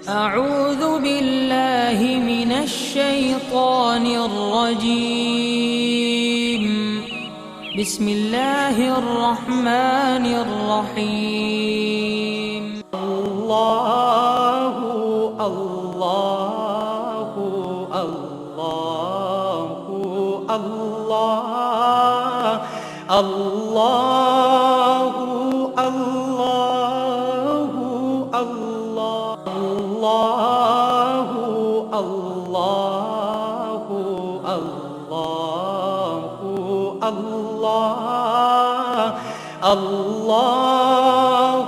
أعوذ بالله من الشيطان الرجيم بسم الله الرحمن الرحيم الله الله الله الله الله الله الله الله الله الله الله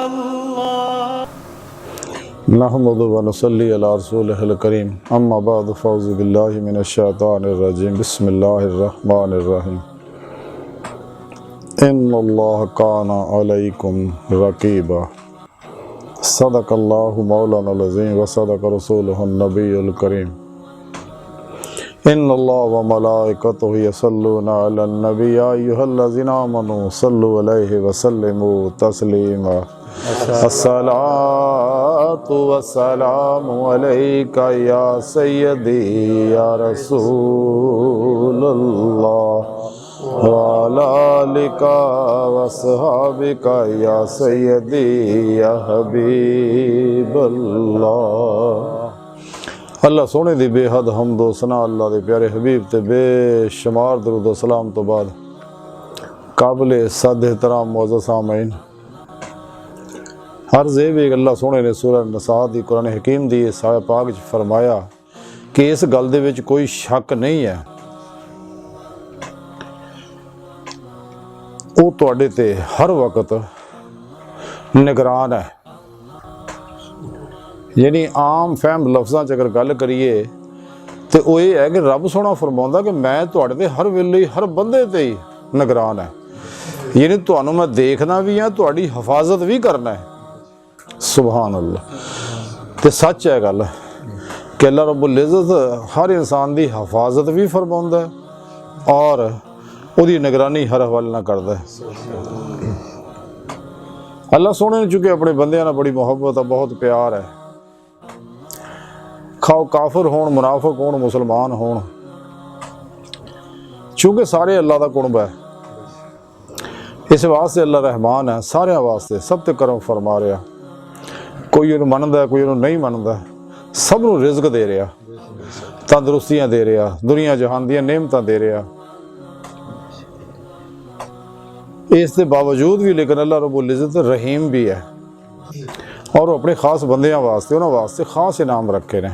الله नहमदु व नसल्ली अला रसूलिहिल करीम अम्मा बाद फ़ौज़ु बिल्लाहि मिनश्शैतानिर रजीम बिस्मिल्लाहिर रहमानिर रहीम इन्नल्लाह काना अलैकुम रक़ीबा सदक़ल्लाहु मौलानाल अज़ीम व सदक़ रसूलुहुन नबियुल करीम इन्नल्लाह व मलाइकतुहु यसल्लूना अलन नबी या अय्युहल्लज़ीना आमनू सल्लु अलैहि व सल्लिमू तस्लीमा अस्सलातु वस्सलामु अलैका या सय्यदी या रसूलल्लाह व अला आलिका व अस्हाबिका या सय्यदी या हबीबल्लाह। अल्लाह सोने दी बेहद हमदो सना अल्लाह दे प्यारे हबीब ते बेशुमार दरूद व सलाम तो बाद काबिल सद एहतराम मुअज़्ज़ज़ सामीन हर ज़ेब एक अल्लाह सोने ने सूरह नसा दी कुरान हकीम दी इस आयत पाक च फरमाया कि इस गल दे विच कोई शक नहीं है वो तुहाडे ते हर वक्त निगरान है। यानी आम फहम लफ्ज़ां च अगर गल करिए तो वो ये है कि रब सोना फरमाउंदा कि मैं तुहाडे ते हर वेले हर बंदे ते ही निगरान है। यानी तुहानू मैं देखना भी है, तुहाडी हिफाजत भी करना है। सुभान अल्लाह। तो सच है गल कि अल्लाह रब्बुल इज़्ज़त हर इंसान की हिफाजत भी फरमाउंदा है और उसकी निगरानी हर हवाले ना करता है। अल्लाह सोने ने चुके अपने बंदियां नाल बड़ी मुहब्बत है, बहुत प्यार है। खाओ काफिर होण, मुनाफिक होण, मुसलमान होण, चूँकि सारे अल्लाह का कुणब है। इस वास्ते अल्लाह रहमान है, सारे वास्ते सब ते करम फरमा रहा। कोई उन्हें मनदा है, कोई उन्हें नहीं मनदा, सब नूं रिज़्क दे रहा, तंदुरुस्तियां दे रहा, दुनिया जहान दियां नेमतां दे रहा। इस दे बावजूद भी लेकिन अल्लाह रब्बुल इज़्ज़त रहीम भी है और अपने खास बंदियां वास्ते उन्हां वास्ते खास इनाम रखे ने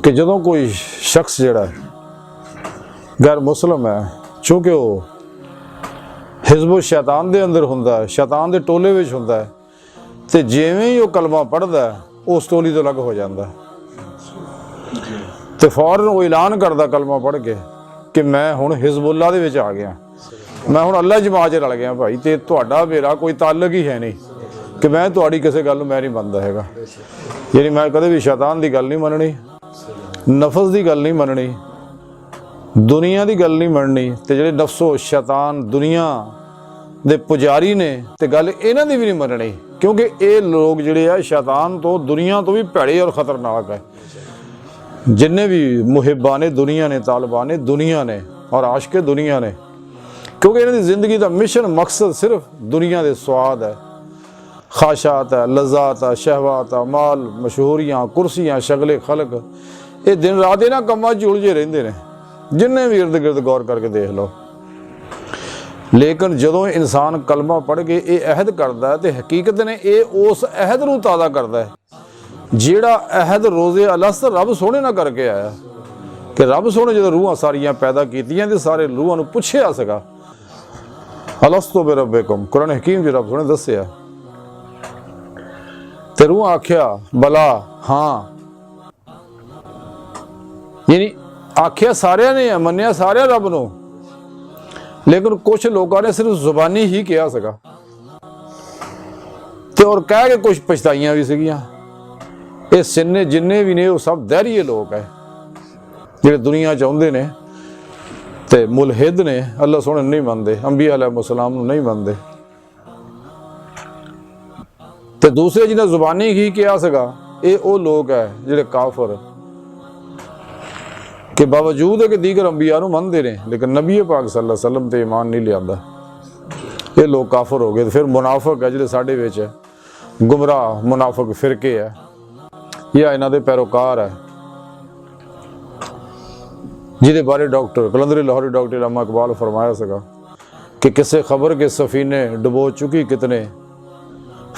कि जदों कोई शख्स जिहड़ा गैर मुस्लिम है, चूँकि वो हिज़्ब शैतान दे अंदर हुंदा है, शैतान दे टोले विच हुंदा है, तो जिवें ही वो कलमा पढ़दा है उस टोली तो अलग हो जाता है। तो फौरन वो ऐलान करदा कलमा पढ़ के कि मैं हुण हिज़बुल्लाह दे विच आ गया, मैं हुण अल्लाह जमात च रल गया भाई, तो तुहाडा मेरा कोई ताल्लुक ही है नहीं कि मैं तुहाडी किसी गल मैं नहीं मनदा हैगा। यानी मैं कदे भी शैतान की गल नहीं मननी, नफस की गल नहीं मननी, दुनिया की गल नहीं मननी। तो जिहड़े नफसो शैतान दुनिया दे पुजारी ने तो गल इन्हां दी भी नहीं मननी, क्योंकि ये लोग जिहड़े आ शैतान तो दुनिया तो भी भैड़े और ख़तरनाक है। जिन्ने भी मुहिबाने दुनिया ने, तालिबाने दुनिया ने और आशिके दुनिया ने, क्योंकि इन्हां दी जिंदगी का मिशन मकसद सिर्फ दुनिया के स्वाद है, ख्वाहिशात है, लज़्ज़ात है, शहवात है, माल, मशहूरियाँ, कुर्सियाँ, शगले खलक, ये दिन रात इन्हां कम्मां च उलझे रहिंदे ने, जिन्ने भी इर्द गिर्द गौर करके देख लो। लेकिन जदों इंसान कलमा पढ़ के ये अहद करता है तो हकीकत ने ये उस अहद नूं ताज़ा करता है जिहड़ा अहद रोज़े अलस्त रब सोने ना करके आया। कि रब सोने जो रूहां सारियां पैदा कीतियां ते सारे रूहां नूं पुछया सीगा अलस्तु बिरब्बिकुम, कुरान हकीम च रब सोने दस्सिया ते रूहां आख्या बला हाँ। यानी आख्या सारियां ने, मन्निया सारियां रब नूं, लेकिन कुछ लोगों ने सिर्फ जुबानी ही किया सका ते और कह के कुछ पछताइयां भी सीगियां। ये सिन्ने जिन्ने भी ने वो सब दैरिये लोग है जिहड़े दुनिया चाहुंदे ने ते मुलहिद ने, अल्लाह सोहणे नहीं मनदे, अंबिया अलैहिस्सलाम नूं नहीं मनदे। ਤੇ ਦੂਸਰੇ ਜਿਹਨੇ ਜ਼ੁਬਾਨੀ ਕੀ ਕਿਹਾ ਸੀਗਾ, ਇਹ ਉਹ ਲੋਕ ਹੈ ਜਿਹੜੇ ਕਾਫਰ ਕਿ ਬਾਵਜੂਦ ਹੈ ਕਿ ਦੀਗਰ ਅੰਬੀਆ ਨੂੰ ਮੰਨਦੇ ਨੇ ਲੇਕਿਨ ਨਬੀ ਪਾਕ ਸੱਲੱਲਾਹੁ ਅਲੈहि ਵਸੱਲਮ ਤੇ ਈਮਾਨ ਨਹੀਂ ਲਿਆਂਦਾ। ਇਹ ਲੋਕ ਕਾਫਰ ਹੋ ਗਏ। ਤੇ ਫਿਰ ਮੁਨਾਫਿਕ ਹੈ ਜਿਹੜੇ ਸਾਡੇ ਵਿੱਚ ਗੁੰਮਰਾਹ ਮੁਨਾਫਿਕ ਫਿਰਕੇ ਹੈ ਜਾਂ ਇਹਨਾਂ ਦੇ ਪੈਰੋਕਾਰ ਹੈ, ਜਿਹਦੇ ਬਾਰੇ डॉक्टर कलंदरी लाहौरी डॉक्टर अल्लामा इकबाल फरमाया सका कि किससे खबर के सफ़ीने डुबो चुकी कितने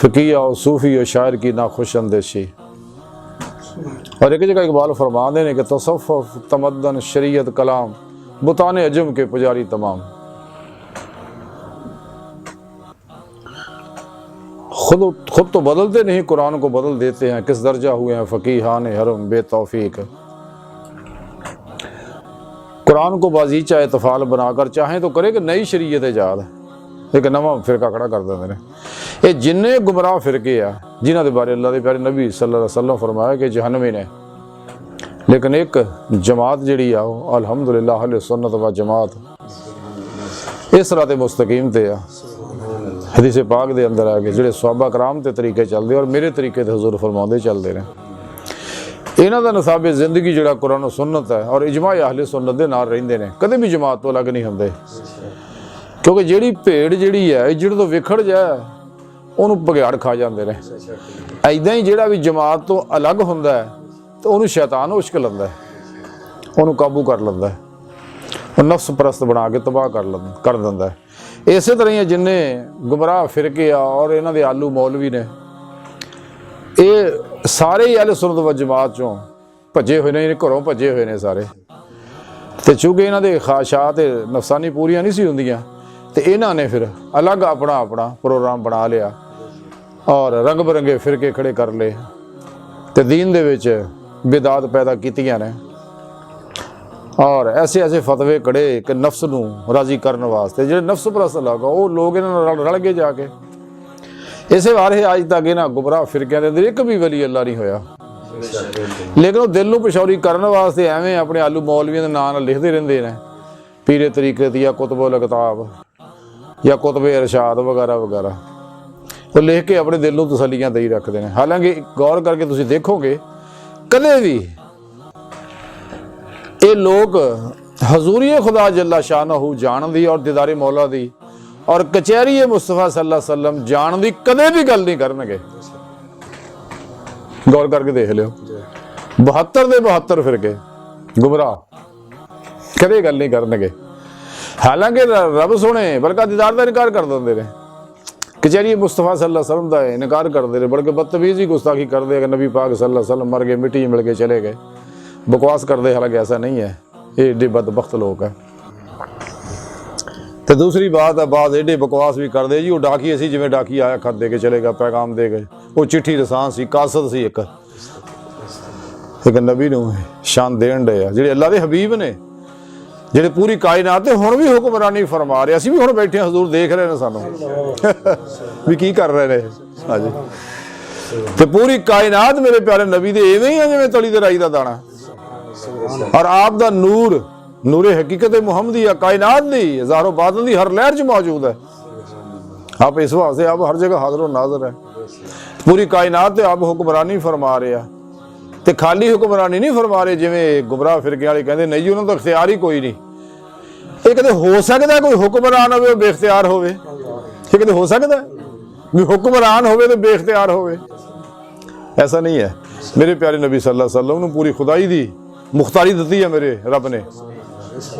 फ़कीया और सूफ़ी और शायर की नाखुश अंदेशी। और एक जगह इकबाल फरमा देने कि तसव्वुफ़ तमद्दन शरीयत कलाम बुताने अजम के पुजारी तमाम। खुद तो बदलते नहीं कुरान को बदल देते हैं, किस दर्जा हुए हैं फ़कीहान हरम बेतौफीक। कुरान को बाजीचा इतफाल बनाकर चाहें तो करे कि नई शरीयत ईजाद एक नवा फिरका खड़ा कर देंगे ने। ये जिन्ने गुमराह फिरके आ जिन्हों के बारे अल्लाह के प्यारे नबी सल्लल्लाहु अलैहि वसल्लम फरमाया कि जहन्नमी ने, लेकिन एक जमात जिहड़ी आ अल्हम्दुलिल्लाह अहले सुन्नत व जमात इस सिराते मुस्तकीम ते आ। हदीस पाक दे अंदर आ के जिहड़े सहाबा कराम ते तरीके चलदे और मेरे तरीके ते हुजूर फरमाउंदे चलदे ने, इन्हां दा नसाबे जिंदगी जिहड़ा कुरान सुन्नत है और इजमा अहले सुन्नत दे नाल रहिंदे ने, कदे भी जमात तो अलग नहीं हुंदे। क्योंकि जिहड़ी भेड़ जिहड़ी है जिहड़े तो विखड़ जाए उहनूं भगयाड़ खा जांदे ने। ऐदां ही जिहड़ा भी जमात तो अलग हुंदा है तो उहनूं शैतान उछक लैंदा है, उहनूं काबू कर लैंदा है, ਉਹ नफ्स परस्त बना के तबाह कर दिंदा है। इसे तरह ही जिन्ने गुमराह फिरके आ और इन्हां दे आलू मौलवी ने, ये सारे ही अहले सुन्नत व जमात चों भजे हुए ने, घरों भजे हुए ने सारे। तो चूंकि इन्हां दे ख्वाहिशात नफसानी पूरियां नहीं सी हुंदियां तो इन्हां ने फिर अलग अपना अपना प्रोग्राम बना लिया और रंग बिरंगे फिरके खड़े कर ले तो दीन दे विच बिदात पैदा कीतियां ने और ऐसे ऐसे फतवे कड़े कि नफ्स नूं राजी करने वास्ते जिहड़े नफ्स परस्त लोग वो लोग इन्हां नाल रल गए जाके। इसे वारे अज तक इन्हां गुमराह फिरकियां दे अंदर एक भी वली अल्लाह नहीं होया, लेकिन वो दिल नूं पिछौरी करने वास्ते एवें अपने आलू मौलवियों के नाम लिखते रहंदे ने, पीरे तरीकत या कुतुबुल किताब या कुतुबे इरशाद वगैरह वगैरह, वो लिख के अपने दिल नूं तसल्लियां दई रखते हैं। हालांकि गौर करके तुसीं देखोगे कदे भी ये लोग हजूरी खुदा जल्ला शानहू जान दी और दीदारे मौला दी और कचहरी मुस्तफा सल्लल्लाहु अलैहि वसल्लम जान दी कदे भी गल नहीं करनगे। गौर करके देख लियो 72 दे 72 फिरके गुमराह कदे गल नहीं करनगे। हालांकि रब सोने बल्कि दीदार का इनकार कर देंगे ने, कचहरी मुस्तफा सल्लल्लाहु अलैहि वसल्लम का इनकार करते रहे, बल्कि बदतमीजी गुस्ताखी करते कि नबी पाक सल्लल्लाहु अलैहि वसल्लम मर गए, मिट्टी मिल के चले गए, बकवास करते। हालांकि ऐसा नहीं है, ये एडे बदबख्त लोग हैं। तो दूसरी बात है बाद एडे बकवास भी करते जी, वो डाकी सी जिवें डाकी आया खत दे के चलेगा, पैगाम दे गए, वो चिट्ठी रसान सी कासद सी एक नबी नूं शान देण डे आ जिहड़े अल्लाह दे हबीब ने, जिहड़े पूरी कायनात ते हुण भी हुक्मरानी फरमा रहे। असीं भी हुण बैठे हजूर देख रहे ने सानूं भी की कर रहे ने। हाँ जी, ते पूरी कायनात मेरे प्यारे नबी दे इवें ही आ जिवें तली ते राई दा दाना, और आप दा नूर नूरे हकीकत मुहम्मदी या कायनात दी हज़ारों बादल दी हर लहर च मौजूद है। आप इस वास्ते आप हर जगह हाज़िर नाज़िर है। पूरी कायनात ते आप हुक्मरानी फरमा रहे आ, ते खाली हुक्मरानी नहीं फरमा रहे जिवें गुमराह फिरके वाले कहते नहीं जी उन्होंने तो इख्तियार ही कोई नहीं। ये कदे हो सकता कोई हुक्मरान होवे बेख्तियार होवे? ये कदे हो सकता भी हुक्मरान होवे तो बेख्तियार होवे? ऐसा नहीं है। मेरे प्यारे नबी सल्लल्लाहु अलैहि वसल्लम नूं पूरी खुदाई दी मुख्तारी दी है मेरे रब ने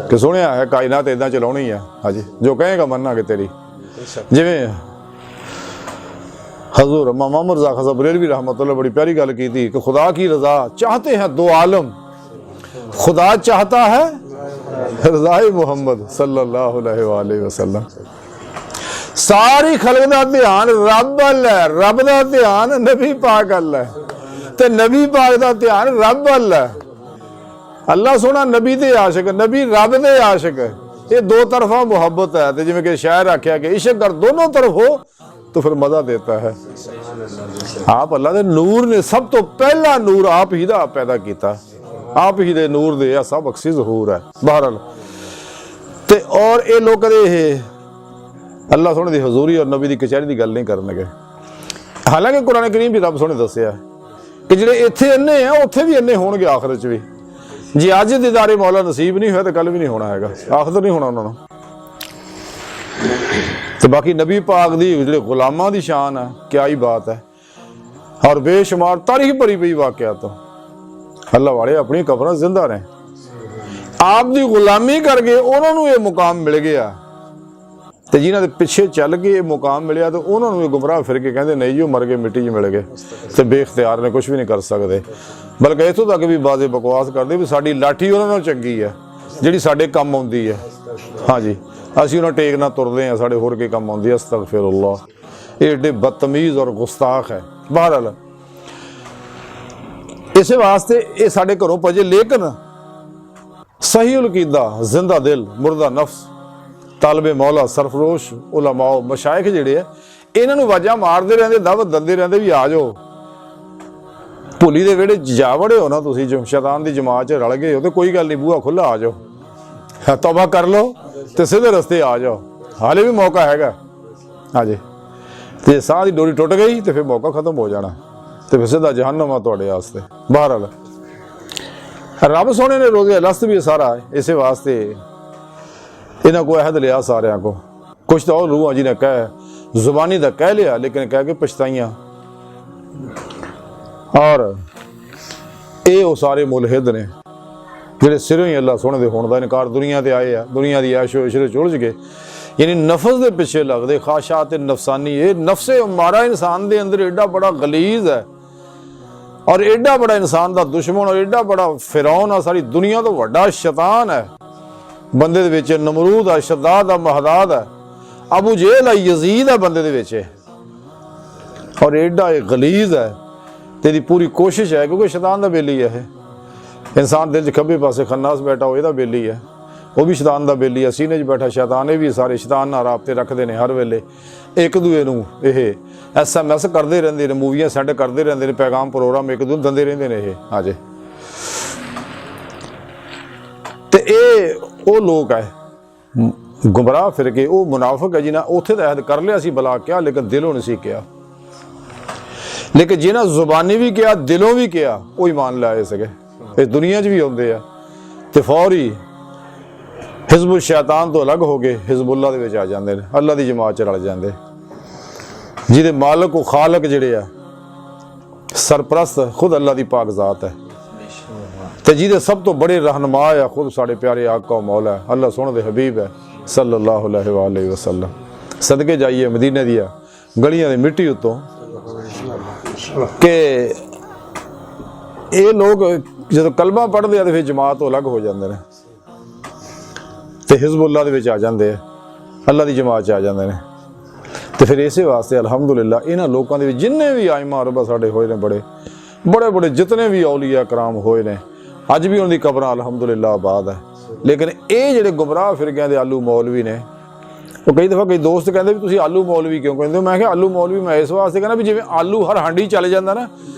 कि सुनिया है कायनात इदां चलाउणी है। हाँ जी, जो कहेगा मन्ना कि तेरी। जिवें हजूर मोहम्मद रज़ा खासा बरेलवी रहमतुल्लाह बड़ी प्यारी गल की थी कि खुदा की रजा चाहते हैं दो आलम, खुदा चाहता है रज़ाए मोहम्मद सल्लल्लाहु अलैहि वसल्लम। सारी खलक दा ध्यान रब अल है, रब दा ध्यान नबी पाक अल है, ते नबी पाक दा ध्यान रब अल है। अल्लाह सोना नबी दे आशिक, नबी रब दे आशिक, ये दो तरफा मुहब्बत है। तो जिवें कि शायर आख्या कि इश्क अगर दोनों तरफ हो तो फिर मजा देता है। आप अल्लाह दे नूर ने सब तो पहला नूर आप ही दा पैदा किया, आप ही दे नूर दे या सब अक्सी ज़हूर है। बहरहाल ते और ये लोग कदे अल्लाह सोने दी हजूरी और नबी दी कचहरी दी गल नहीं करनगे। ਹਾਲਾਂਕਿ ਕੁਰਾਨ ਕਰੀਮ ਵੀ ਰੱਬ ਸੋਹਣੇ ਦੱਸਿਆ ਕਿ ਜਿਹੜੇ ਇੱਥੇ ਇੰਨੇ ਆ ਉੱਥੇ ਵੀ ਇੰਨੇ ਹੋਣਗੇ ਆਖਿਰਤ 'ਚ ਵੀ। ਜੇ ਅੱਜ ਦੀਦਾਰੇ ਮੌਲਾ ਨਸੀਬ ਨਹੀਂ ਹੋਇਆ ਤਾਂ ਕੱਲ ਵੀ ਨਹੀਂ ਹੋਣਾ ਹੈਗਾ, ਆਖਿਰ ਨਹੀਂ ਹੋਣਾ ਉਹਨਾਂ ਨੂੰ। ਤੇ ਬਾਕੀ ਨਬੀ ਪਾਕ ਦੀ ਜਿਹੜੇ ਗੁਲਾਮਾਂ ਦੀ ਸ਼ਾਨ ਹੈ, ਕਿਆ ਹੀ ਬਾਤ ਹੈ। ਔਰ ਬੇਸ਼ੁਮਾਰ ਤਾਰੀਖ ਭਰੀ ਪਈ ਵਾਕਿਆ ਤੋਂ ਅੱਲਾਹ ਵਾਲੇ ਆਪਣੀ ਕਬਰਾਂ ਜ਼ਿੰਦਾ ਨੇ। ਆਪ ਦੀ ਗੁਲਾਮੀ ਕਰਕੇ ਉਹਨਾਂ ਨੂੰ ਇਹ ਮੁਕਾਮ ਮਿਲ ਗਿਆ, ਤੇ ਜਿਨ੍ਹਾਂ ਦੇ ਪਿੱਛੇ ਚੱਲ ਕੇ ਇਹ ਮੁਕਾਮ ਮਿਲਿਆ ਤੇ ਉਹਨਾਂ ਨੂੰ ਇਹ ਗੁੰਮਰਾਹ ਫਿਰ ਕੇ ਕਹਿੰਦੇ ਨਹੀਂ ਜੀ ਉਹ ਮਰ ਗਏ, ਮਿੱਟੀ 'ਚ ਮਿਲ ਗਏ ਤੇ ਬੇਇਖਤਿਆਰ ਨੇ, ਕੁਝ ਵੀ ਨਹੀਂ ਕਰ ਸਕਦੇ। ਬਲਕਿ ਇੱਥੋਂ ਤੱਕ ਵੀ ਬਾਜ਼ੇ ਬਕਵਾਸ ਕਰਦੇ ਵੀ ਸਾਡੀ ਲਾਠੀ ਉਹਨਾਂ ਨਾਲ ਚੰਗੀ ਹੈ ਜਿਹੜੀ ਸਾਡੇ ਕੰਮ ਆਉਂਦੀ ਹੈ। ਹਾਂਜੀ, ਅਸੀਂ ਉਹਨਾਂ ਟੇਕ ਨਾਲ ਤੁਰਦੇ ਹਾਂ, ਸਾਡੇ ਹੋਰ ਕੀ ਕੰਮ ਆਉਂਦੀ ਹੈ। ਅਸਤਗਫਿਰੁल्लाह, ਇਹ ਏਡੇ ਬਦਤਮੀਜ਼ ਔਰ ਗੁਸਤਾਖ ਹੈ। ਬਹਰਹਾਲ ਇਸੇ ਵਾਸਤੇ ਇਹ ਸਾਡੇ ਘਰੋਂ ਭਜੇ, ਲੇਕਿਨ ਸਹੀ ਅਕੀਦਾ, ਜ਼ਿੰਦਾ ਦਿਲ, ਮੁਰਦਾ ਨਫਸ, ਤਾਲਬੇ ਮੌਲਾ, ਸਰਫਰੋਸ਼ ਉਲਮਾ, ਮਸ਼ਾਇਖ ਜਿਹੜੇ ਆ, ਇਹਨਾਂ ਨੂੰ ਵਾਜਾਂ ਮਾਰਦੇ ਰਹਿੰਦੇ, ਦਾਵਤ ਦਿੰਦੇ ਰਹਿੰਦੇ ਵੀ ਆ ਜਾਓ। ਭੁੱਲੀ ਦੇ ਵਿਹੜੇ ਜਾ ਵੜੇ ਹੋ ਨਾ ਤੁਸੀਂ, ਸ਼ੈਤਾਨ ਦੀ ਜਮਾਤ 'ਚ ਰਲ ਗਏ ਹੋ ਤੇ ਕੋਈ ਗੱਲ ਨਹੀਂ, ਬੂਹਾ ਖੁੱਲਾ, ਆ ਜਾਓ, ਤੌਬਾ ਕਰ ਲਓ ਤੇ ਸਿੱਧੇ ਰਸਤੇ ਆ ਜਾਓ, ਹਾਲੇ ਵੀ ਮੌਕਾ ਹੈਗਾ। ਹਾਂਜੀ, ਤੇ ਸਾਹ ਦੀ ਡੋਰੀ ਟੁੱਟ ਗਈ ਤੇ ਫਿਰ ਮੌਕਾ ਖਤਮ ਹੋ ਜਾਣਾ ਤੇ ਫਿਰ ਸਿੱਧਾ ਜਹੰਨਮ ਆ ਤੁਹਾਡੇ ਵਾਸਤੇ। ਬਹਰਹਾਲ ਰੱਬ ਸੋਹਣੇ ਨੇ ਰੋਜ਼ੇ ਅਲਸਤ ਵੀ ਸਾਰਾ ਇਸੇ ਵਾਸਤੇ ਇਹਨਾਂ को अहद लिया सारिया को। कुछ तो और रूहां जी ने कह जुबानी तो कह लिया लेकिन कह के पछताइयां। और ये वो सारे मुलहिद ने ਜਿਹੜੇ ਸਿਰੋਂ ਹੀ ਅੱਲਾਹ ਸੋਹਣੇ ਦੇ ਹੋਣ ਦਾ ਇਨਕਾਰ ਦੁਨੀਆ ਤੇ ਆਏ ਆ, ਦੁਨੀਆ ਦੀ ਐਸ਼ੋ ਇਸ਼ਰੇ ਚੁਲਝ ਗਏ, ਯਾਨੀ ਨਫਸ ਦੇ ਪਿੱਛੇ ਲੱਗਦੇ, ਖਾਸ਼ਾਤ ਨਫਸਾਨੀ। ਇਹ ਨਫਸੇ ਉਮਾਰਾ ਇਨਸਾਨ ਦੇ ਅੰਦਰ ਏਡਾ ਬੜਾ ਗਲੀਜ਼ ਹੈ ਔਰ ਏਡਾ ਬੜਾ ਇਨਸਾਨ ਦਾ ਦੁਸ਼ਮਣ ਔਰ ਏਡਾ ਬੜਾ ਫਿਰੌਨ ਆ, ਸਾਰੀ ਦੁਨੀਆ ਤੋਂ ਵੱਡਾ ਸ਼ੈਤਾਨ ਹੈ ਬੰਦੇ ਦੇ ਵਿੱਚ। ਨਮਰੂਦ ਆ, ਸ਼ਦਾਦ ਆ, ਮਹਦਾਦ ਆ, ਅਬੂ ਜੇਲ ਆ, ਯਜ਼ੀਦ ਆ ਬੰਦੇ ਦੇ ਵਿੱਚ। ਔਰ ਏਡਾ ਇਹ ਗਲੀਜ਼ ਹੈ ਤੇ ਇਹਦੀ ਪੂਰੀ ਕੋਸ਼ਿਸ਼ ਹੈ, ਕਿਉਂਕਿ ਸ਼ੈਤਾਨ ਦਾ ਬੇਲੀ ਹੈ ਇਹ। ਇਨਸਾਨ ਦਿਲ 'ਚ ਖੱਬੇ ਪਾਸੇ ਖੰਨਾਸ ਬੈਠਾ ਹੋ, ਇਹਦਾ ਬੇਲੀ ਹੈ। ਉਹ ਵੀ ਸ਼ੈਤਾਨ ਦਾ ਬੇਲੀ ਹੈ, ਸੀਨੇ 'ਚ ਬੈਠਾ ਸ਼ੈਤਾਨ। ਇਹ ਵੀ ਸਾਰੇ ਸ਼ੈਤਾਨ ਨਾਲ ਰਾਬਤੇ ਰੱਖਦੇ ਨੇ ਹਰ ਵੇਲੇ, ਇੱਕ ਦੂਏ ਨੂੰ ਇਹ SMS ਕਰਦੇ ਰਹਿੰਦੇ ਨੇ, ਮੂਵੀਆਂ ਸੈਂਡ ਕਰਦੇ ਰਹਿੰਦੇ ਨੇ, ਪੈਗਾਮ ਪ੍ਰੋਗਰਾਮ ਇੱਕ ਦੂਜੇ ਨੂੰ ਦਿੰਦੇ ਰਹਿੰਦੇ ਨੇ ਇਹ। ਹਾਂਜੀ, ਤੇ ਇਹ ਉਹ ਲੋਕ ਹੈ ਗੁੰਮਰਾਹ ਫਿਰ ਕੇ, ਉਹ ਮੁਨਾਫਿਕ ਹੈ ਜਿਨ੍ਹਾਂ ਉੱਥੇ ਤਾਂ ਅਹਿਦ ਕਰ ਲਿਆ ਸੀ ਬਲਾ ਕਿਹਾ, ਲੇਕਿਨ ਦਿਲੋਂ ਨਹੀਂ ਸੀ ਕਿਹਾ। ਲੇਕਿਨ ਜਿਨ੍ਹਾਂ ਜ਼ੁਬਾਨੀ ਵੀ ਕਿਹਾ, ਦਿਲੋਂ ਵੀ ਕਿਹਾ, ਉਹ ਈਮਾਨ ਲਾਏ ਸੀਗੇ। ਇਹ ਦੁਨੀਆ 'ਚ ਵੀ ਆਉਂਦੇ ਆ ਤੇ ਫੌਰੀ ਹਿਜ਼ਬੁਲ ਸ਼ੈਤਾਨ ਤੋਂ ਅਲੱਗ ਹੋ ਕੇ ਹਿਜ਼ਬੁੱਲਾ ਦੇ ਵਿੱਚ ਆ ਜਾਂਦੇ ਨੇ, ਅੱਲਾ ਦੀ ਜਮਾਤ 'ਚ ਰਲ ਜਾਂਦੇ। ਜਿਹਦੇ ਮਾਲਕ ਉਹ ਖਾਲਕ ਜਿਹੜੇ ਆ, ਸਰਪ੍ਰਸਤ ਖੁਦ ਅੱਲਾ ਦੀ ਪਾਕ ਜ਼ਾਤ ਹੈ, ਤੇ ਜਿਹਦੇ ਸਭ ਤੋਂ ਬੜੇ ਰਹਿਨੁਮਾ ਆ ਖੁਦ ਸਾਡੇ ਪਿਆਰੇ ਆਕਾ ਮੌਲਾ ਅੱਲਾ ਸੋਹਣੇ ਦੇ ਹਬੀਬ ਹੈ ਸੱਲੱਲਾਹੁ अलैहि वसल्लम। सदके जाइए मदीने दिया गलियां दी मिट्टी उत्तों कि ये लोग जो कलमा पढ़ते हैं तो फिर जमात तो अलग हो जाते हैं तो हिजबुल्ला दे विच आ जाते हैं, अल्लाह की जमात आ जाते हैं। तो फिर इस वास्ते अलहमदुलिल्लाह इन्हां लोगों के जिन्ने भी आइमा अरबा साडे होए ने, बड़े बड़े बड़े जितने भी औलिया कराम होए ने, अज भी उनकी कबरां अलहमदुलिल्लाह आबाद है। लेकिन ये ਜਿਹੜੇ ਗੁੰਮਰਾਹ ਫਿਰਕਿਆਂ ਦੇ ਆਲੂ ਮੌਲਵੀ ਨੇ, ਉਹ ਕਈ ਦਫਾ ਕਈ ਦੋਸਤ ਕਹਿੰਦੇ ਵੀ ਤੁਸੀਂ ਆਲੂ ਮੌਲਵੀ ਕਿਉਂ ਕਹਿੰਦੇ ਹੋ? ਮੈਂ ਕਿਹਾ ਆਲੂ ਮੌਲਵੀ ਮੈਂ ਇਸ ਵਾਸਤੇ ਕਹਿੰਦਾ ਵੀ ਜਿਵੇਂ ਆਲੂ ਹਰ ਹਾਂਡੀ ਚੱਲ ਜਾਂਦਾ ਨਾ,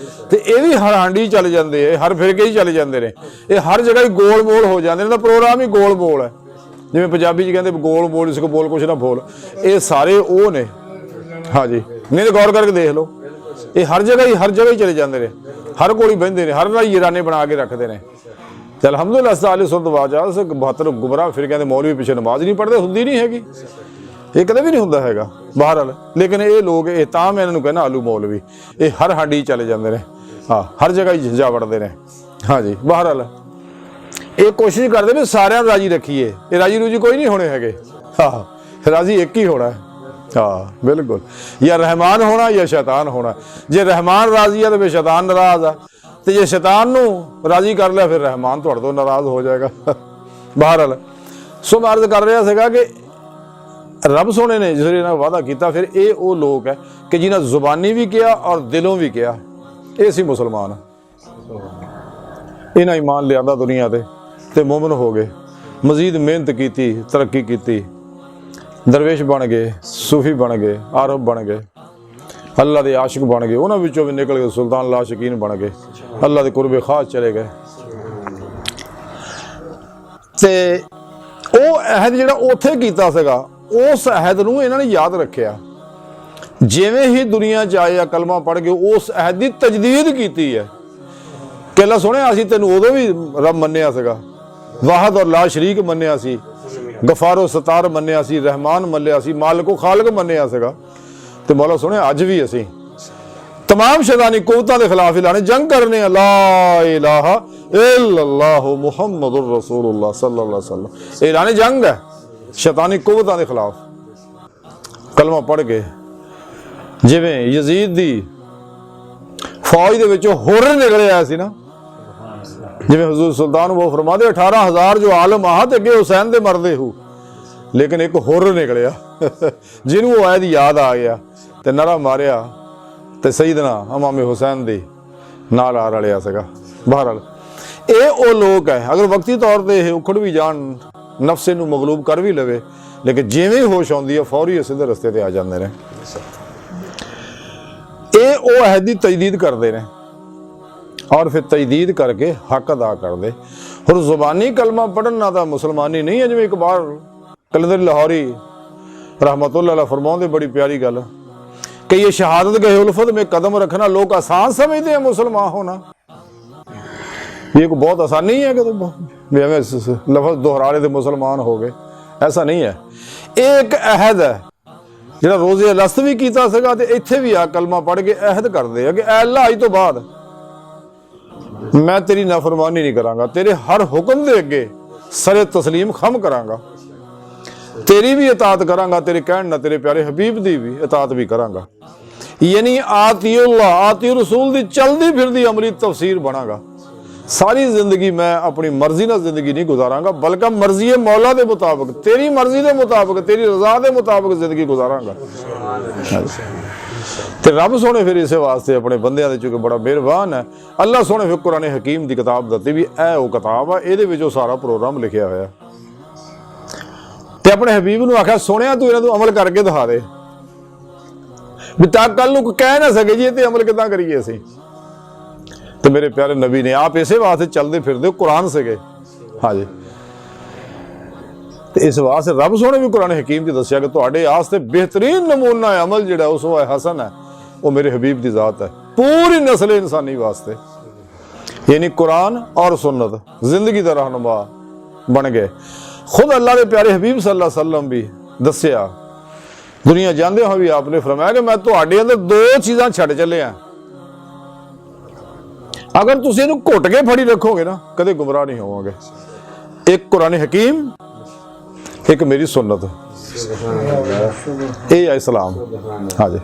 ਤੇ ਇਹ ਵੀ ਹਰ ਹਾਂਡੀ ਚੱਲ ਜਾਂਦੇ ਆ, ਹਰ ਫਿਰਕੇ ਹੀ ਚੱਲ ਜਾਂਦੇ ਨੇ, ਇਹ ਹਰ ਜਗ੍ਹਾ ਹੀ ਗੋਲ ਮੋਲ ਹੋ ਜਾਂਦੇ ਨੇ। ਤਾਂ ਪ੍ਰੋਗਰਾਮ ਹੀ ਗੋਲ ਮੋਲ ਹੈ, ਜਿਵੇਂ ਪੰਜਾਬੀ 'ਚ ਕਹਿੰਦੇ ਗੋਲ ਮੋਲ ਇਸ ਕੋ ਬੋਲ ਕੁਛ ਨਾ ਬੋਲ, ਇਹ ਸਾਰੇ ਉਹ ਨੇ। ਹਾਂਜੀ, ਨਹੀਂ ਤਾਂ ਗੌਰ ਕਰਕੇ ਦੇਖ ਲਓ, ਇਹ ਹਰ ਜਗ੍ਹਾ ਹੀ ਚਲੇ ਜਾਂਦੇ ਨੇ, ਹਰ ਕੋਲ ਹੀ ਬਹਿੰਦੇ ਨੇ, ਹਰ ਨਾਲ ਯਾਰਾਨੇ ਬਣਾ ਕੇ ਰੱਖਦੇ ਨੇ। ਤੇ ਅਲਹਮਦੁਲਿल्लाह ਸਾਲੇ ਸੁਰਤ ਵਾਜਾ 72 ਗੁੰਮਰਾਹ ਫਿਰਕਿਆਂ ਦੇ ਮੌਲਵੀ ਪਿੱਛੇ ਨਮਾਜ਼ ਨਹੀਂ ਪੜ੍ਹਦੇ, ਹੁੰਦੀ ਨਹੀਂ ਹੈਗੀ, ਇਹ ਕਦੇ ਵੀ ਨਹੀਂ ਹੁੰਦਾ ਹੈਗਾ ਬਹਰਹਾਲ। ਲੇਕਿਨ ਇਹ ਲੋਕ ਇਹ ਤਾਂ ਮੈਂ ਇਹਨਾਂ ਨੂੰ ਕਹਿੰਦਾ ਆਲੂ ਮੌਲਵੀ, ਇਹ ਹਰ ਹਾਂਡੀ ਚਲੇ ਜਾਂਦੇ ਨੇ, ਹਾਂ ਹਰ ਜਗ੍ਹਾ ਹੀ ਜਾ ਵੜਦੇ ਨੇ। ਹਾਂਜੀ, ਬਹਰਹਾਲ ਇਹ ਕੋਸ਼ਿਸ਼ ਕਰਦੇ ਵੀ ਸਾਰਿਆਂ ਨੂੰ ਰਾਜੀ ਰੱਖੀਏ, ਇਹ ਰਾਜੀ ਰੂਜੀ ਕੋਈ ਨਹੀਂ ਹੋਣੇ ਹੈਗੇ, ਹਾਂ ਰਾਜੀ ਇੱਕ ਹੀ ਹੋਣਾ। ਹਾਂ ਬਿਲਕੁਲ, ਜਾਂ ਰਹਿਮਾਨ ਹੋਣਾ ਜਾਂ ਸ਼ੈਤਾਨ ਹੋਣਾ। ਜੇ ਰਹਿਮਾਨ ਰਾਜ਼ੀ ਆ ਤਾਂ ਫਿਰ ਸ਼ੈਤਾਨ ਨਾਰਾਜ਼ ਆ, ਤੇ ਜੇ ਸ਼ੈਤਾਨ ਨੂੰ ਰਾਜ਼ੀ ਕਰ ਲਿਆ ਫਿਰ ਰਹਿਮਾਨ ਤੁਹਾਡੇ ਤੋਂ ਨਾਰਾਜ਼ ਹੋ ਜਾਏਗਾ। ਬਹਰਹਾਲ ਸੋ ਮੈਂ ਅਰਜ਼ ਕਰ ਰਿਹਾ ਸੀਗਾ ਕਿ ਰੱਬ ਸੋਹਣੇ ਨੇ ਜਿਹੜੇ ਇਹਨਾਂ ਵਾਅਦਾ ਕੀਤਾ, ਫਿਰ ਇਹ ਉਹ ਲੋਕ ਹੈ ਕਿ ਜਿਨ੍ਹਾਂ ਜ਼ੁਬਾਨੀ ਵੀ ਕਿਹਾ ਔਰ ਦਿਲੋਂ ਵੀ ਕਿਹਾ, ਇਹ ਸੀ ਮੁਸਲਮਾਨ। ਇਹਨਾਂ ਈਮਾਨ ਲਿਆਂਦਾ ਦੁਨੀਆ ਤੇ ਮੁਮਨ ਹੋ ਗਏ, ਮਜ਼ੀਦ ਮਿਹਨਤ ਕੀਤੀ, ਤਰੱਕੀ ਕੀਤੀ, ਦਰਵੇਸ਼ ਬਣ ਗਏ, ਸੂਫੀ ਬਣ ਗਏ, ਆਰਬ ਬਣ ਗਏ, ਅੱਲਾ ਦੇ ਆਸ਼ਿਕ ਬਣ ਗਏ, ਉਹਨਾਂ ਵਿੱਚੋਂ ਵੀ ਨਿਕਲ ਕੇ ਸੁਲਤਾਨ ਲਾਸ਼ਕੀਨ ਬਣ ਗਏ, ਅੱਲਾ ਦੇ ਕੁਰਬੇ ਖਾਸ ਚਲੇ ਗਏ। ਤੇ ਉਹ ਅਹਿਦ ਜਿਹੜਾ ਉੱਥੇ ਕੀਤਾ ਸੀਗਾ, ਉਸ ਅਹਿਦ ਨੂੰ ਇਹਨਾਂ ਨੇ ਯਾਦ ਰੱਖਿਆ ਜਿਵੇਂ ਹੀ ਦੁਨੀਆ 'ਚ ਆਏ ਆ ਕਲਮਾ ਪੜ੍ਹ ਕੇ ਉਸ ਅਹਿਦ ਦੀ ਤਜਦੀਦ ਕੀਤੀ ਹੈ ਕਿ ਅੱਲਾ ਸੁਣਿਆ ਅਸੀਂ ਤੈਨੂੰ ਉਦੋਂ ਵੀ ਰੱਬ ਮੰਨਿਆ ਸੀਗਾ, ਵਾਹਦ ਔਰ ਲਾ ਸ਼ਰੀਕ ਮੰਨਿਆ ਸੀ, ਗਫਾਰੋ ਸਤਾਰ ਮੰਨਿਆ ਸੀ, ਰਹਿਮਾਨ ਮੰਨਿਆ ਸੀ, ਮਾਲਕੋ ਖਾਲਕ ਮੰਨਿਆ ਸੀਗਾ, ਤੇ ਮੌਲਾ ਸੁਣਿਆ ਅੱਜ ਵੀ ਅਸੀਂ तमाम शैतानी कुव्वतां दे खिलाफ ऐलान जंग करने ला इलाहा इल्लल्लाहु मुहम्मदुर रसूलुल्लाह सल्लल्लाहु अलैहि वसल्लम। ऐलान जंग है शैतानी कुव्वतां दे खिलाफ। कलमा पढ़ के जिवें यजीद दी फौज दे विचों हुर निकले आया सी ना, जिवें हुजूर सुल्तान वो फरमाते 18,000 जो आलम आह ते अगे हुसैन दे मरदे हो, लेकिन एक हुर निकलिया जिन्हों वो आयत याद आ गया ते नारा मारिया ਤੇ ਸੈਯਦਨਾ ਇਮਾਮ ਹੁਸੈਨ ਦੇ ਨਾਲ ਆ ਰਲਿਆ ਸੀਗਾ। ਬਹਰਹਾਲ ਇਹ ਉਹ ਲੋਕ ਹੈ ਅਗਰ ਵਕਤੀ ਤੌਰ ਤੇ ਇਹ ਉਖੜ ਵੀ ਜਾਣ, ਨਫਸੇ ਨੂੰ ਮਗਲੂਬ ਕਰ ਵੀ ਲਵੇ, ਲੇਕਿਨ ਜਿਵੇਂ ਹੋਸ਼ ਆਉਂਦੀ ਹੈ ਫੌਰੀ ਸਿੱਧੇ ਰਸਤੇ ਤੇ ਆ ਜਾਂਦੇ ਨੇ। ਇਹ ਉਹ ਅਹਿਦ ਦੀ ਤਜਦੀਦ ਕਰਦੇ ਨੇ ਔਰ ਫਿਰ ਤਜਦੀਦ ਕਰਕੇ ਹੱਕ ਅਦਾ ਕਰਦੇ। ਹੁਣ ਜ਼ੁਬਾਨੀ ਕਲਮਾ ਪੜਨ ਨਾ ਤਾਂ ਮੁਸਲਮਾਨੀ ਨਹੀਂ ਹੈ, ਜਿਵੇਂ ਇਕਬਾਲ ਕਲੰਦਰ ਲਾਹੌਰੀ रहमतुल्लाह अलैह फरमाते बड़ी प्यारी गल कि ये शहादत के उल्फत में कदम रखना लोग आसान समझते हैं मुसलमान होना। ये को बहुत आसानी है कि लफ्ज दोहरा ले तो मुसलमान हो गए, ऐसा नहीं है। एक अहद है जिहड़ा रोज़े लस्त भी कीता सीगा ते इत्थे भी आ कलमा पढ़ के अहद करदे कि ऐ अल्लाह अज तो बाद मैं तेरी नाफरमानी नहीं करांगा, तेरे हर हुक्म दे अगे सरे तस्लीम खम करांगा, तेरी भी इताअत करांगा, तेरे कहण ना तेरे प्यारे हबीब दी भी इताअत भी करांगा। यानी आतिउल्लाह आति रसूल दी चलदी फिरदी अमली तफसीर बनांगा। सारी जिंदगी मैं अपनी मर्जी ना जिंदगी नहीं गुजारांगा, बल्कि मर्जी मौला दे मुताबिक, तेरी मर्जी दे मुताबिक, तेरी रजा दे मुताबिक जिंदगी गुजारांगा। ते रब सोने फिर इस वास्ते अपने बंदियां दे चुके बड़ा मेहरबान है। अल्लाह सोने फिर कुरान हकीम की किताब दती भी ऐ वो किताब है, इहदे विच सारा प्रोग्राम लिखिया होया। ते अपने हबीब नूं आख्या सोनिया तू इन्हां नूं अमल करके दिखा दे भी तां कल नूं कह ना सके जी ते अमल किदां करिए असीं। तो मेरे प्यारे नबी ने आप इसे वास्ते चलते फिरते कुरान से गए। हाँ जी, तो इस वास्ते रब सोने भी कुरान हकीम च दसिया कि तुहाडे वास्ते बेहतरीन नमूना है अमल जिहड़ा उसवा हसन है वो मेरे हबीब की जात है पूरी नस्ल इंसानी वास्ते। यानी कुरान और सुन्नत जिंदगी का रहनुमा बन गए। खुद अल्लाह के प्यारे हबीब सल्लल्लाहु अलैहि वसल्लम भी दसिया, दुनिया जाते हुए भी आपने फरमाया कि मैं तुहाडे अंदर दो चीज़ां छड्ड चलिया, अगर तुम इन्हूं घुट के फड़ी रखोगे ना कदे गुमराह नहीं होवोगे। एक कुरान हकीम, एक मेरी सुन्नत, ये है इस्लाम। हाँ जी,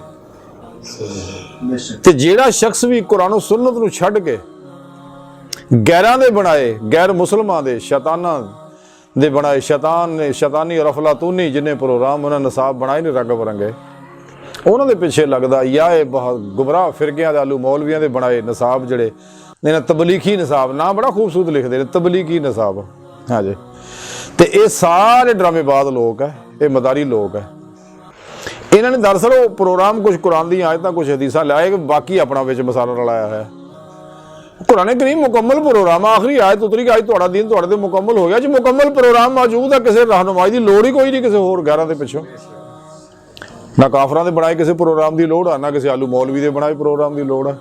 ते जेड़ा शख्स भी कुरान सुन्नत नूं छड्ड के गैरां दे बनाए, गैर मुसलमान दे शैतानां दे बनाए, शैतान ने शैतानी और अफलातूनी जिन्हें प्रोग्राम उन्हें नसाब बनाए ने रंग बरंगे उन्हों दे पिछे लगदा या ये बहुत गुमराह फिरकियां दे आलू मौलवियां दे बनाए नसाब जिहड़े ने तबलीगी नसाब ना बड़ा खूबसूरत लिखते हैं तबलीगी नसाब। हाँ जी, तो ये सारे ड्रामेबाज लोग है, ये मदारी लोग है। इन्होंने दरअसल वो प्रोग्राम कुछ कुरान दी आयतां कुछ हदीसां लाए कि बाकी अपना विच मसाला रलाया है। कुरान करीम मुकम्मल प्रोग्राम, आखिरी आयत उतरी कि अज तुहाडा दीन तुहाडे ते मुकम्मल हो गया जी। मुकम्मल प्रोग्राम मौजूद है, किसी रहनुमाई की लोड़ ही कोई नहीं किसी होर गैरां दे पिछों, ना काफरां दे बनाए किसी प्रोग्राम की लोड़ है, ना किसी आलू मौलवी दे बनाए प्रोग्राम की लोड़ है।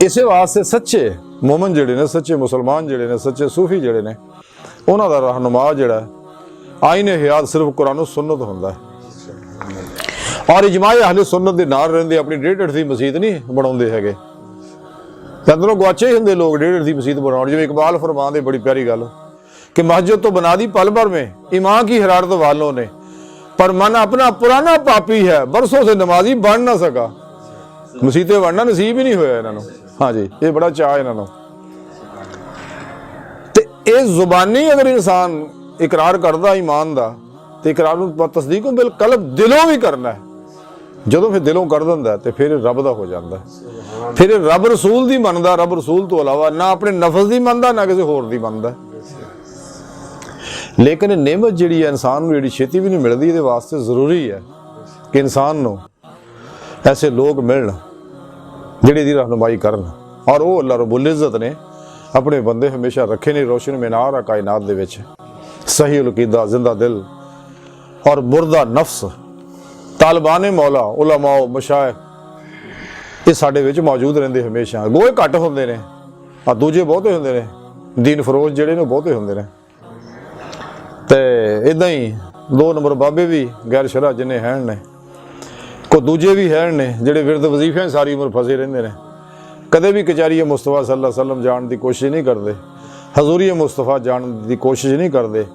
इसे वास्ते सच्चे मोमन जिहड़े ने, सच्चे मुसलमान जिहड़े ने, सच्चे सूफी जिहड़े ने, उन्हां दा रहनुमा जिहड़ा आईने हयात सिर्फ कुरान सुन्नत हुंदा है। और इजमाए अहले सुन्नत दे नाल रहिंदे अपनी 1.5 दी मसीत नहीं बनाउंदे हैगे, अंदरों गुआचे ही होंगे लोग 1.5 दी मसीत बनाउण। जिवें इकबाल फरमांदे बड़ी प्यारी गल कि मस्जिद तो बना दी पल भर में ईमान की हरारत वालों ने, पर मन अपना पुराना पापी है बरसों से नमाजी बन ना सका। मसीते बनना नसीब ही नहीं होया इन्हों। हाँ जी, ये बड़ा चाह इन्हों। ते ये जुबानी अगर इंसान इकरार करता ईमान का तो इकरार तस्दीक बिल कल्ब दिलों भी करना है। जो फिर दिलों कर दिंदा तो फिर रब का हो जाता है, फिर रब रसूल की मनदा, रब रसूल तो अलावा ना अपने नफस की मनदा ना किसी होर की मनदा। लेकिन नेमत जिहड़ी है इंसान नूं जिहड़ी छेती भी नहीं मिलती, ये वास्ते जरूरी है कि इंसान नूं ऐसे लोग मिलन जिहड़े दी रहनुमाई करन। और वो अल्लाह रब्बुल इज़्ज़त ने अपने बंदे हमेशा रखे ने रोशन मीनार आ कायनात दे विच। सही अकीदा, जिंदा दिल और मुर्दा नफ्स ਤਾਲਿਬਾਨ ਮੌਲਾ ਉਲਮਾ ਮਸ਼ਾਇਖ ਇਹ ਸਾਡੇ ਵਿੱਚ ਮੌਜੂਦ ਰਹਿੰਦੇ ਹਮੇਸ਼ਾ। ਗੋਏ ਘੱਟ ਹੁੰਦੇ ਨੇ, ਆ ਦੂਜੇ ਬਹੁਤੇ ਹੁੰਦੇ ਨੇ, ਦੀਨ ਫਰੋਜ਼ ਜਿਹੜੇ ਨੇ ਬਹੁਤੇ ਹੁੰਦੇ ਨੇ। ਤੇ ਇਦਾਂ ਹੀ 2 ਨੰਬਰ ਬਾਬੇ ਵੀ ਗੈਰ ਸ਼ਰਅ ਜਿੰਨੇ ਹੈਣ ਨੇ, ਕੋ ਦੂਜੇ ਵੀ ਹੈਣ ਨੇ ਜਿਹੜੇ ਵਿਰਦ ਵਜ਼ੀਫਿਆਂ ਸਾਰੀ ਉਮਰ ਫਸੇ ਰਹਿੰਦੇ ਨੇ, ਕਦੇ ਵੀ ਕਚਹਿਰੀ ਮੁਸਤਫਾ ਸੱਲੱਲਾਹੁ ਅਲੈहि ਵਸੱਲਮ ਜਾਣ ਦੀ ਕੋਸ਼ਿਸ਼ ਨਹੀਂ ਕਰਦੇ, ਹਜ਼ੂਰੀ ਮੁਸਤਫਾ ਜਾਣ ਦੀ ਕੋਸ਼ਿਸ਼ ਨਹੀਂ ਕਰਦੇ,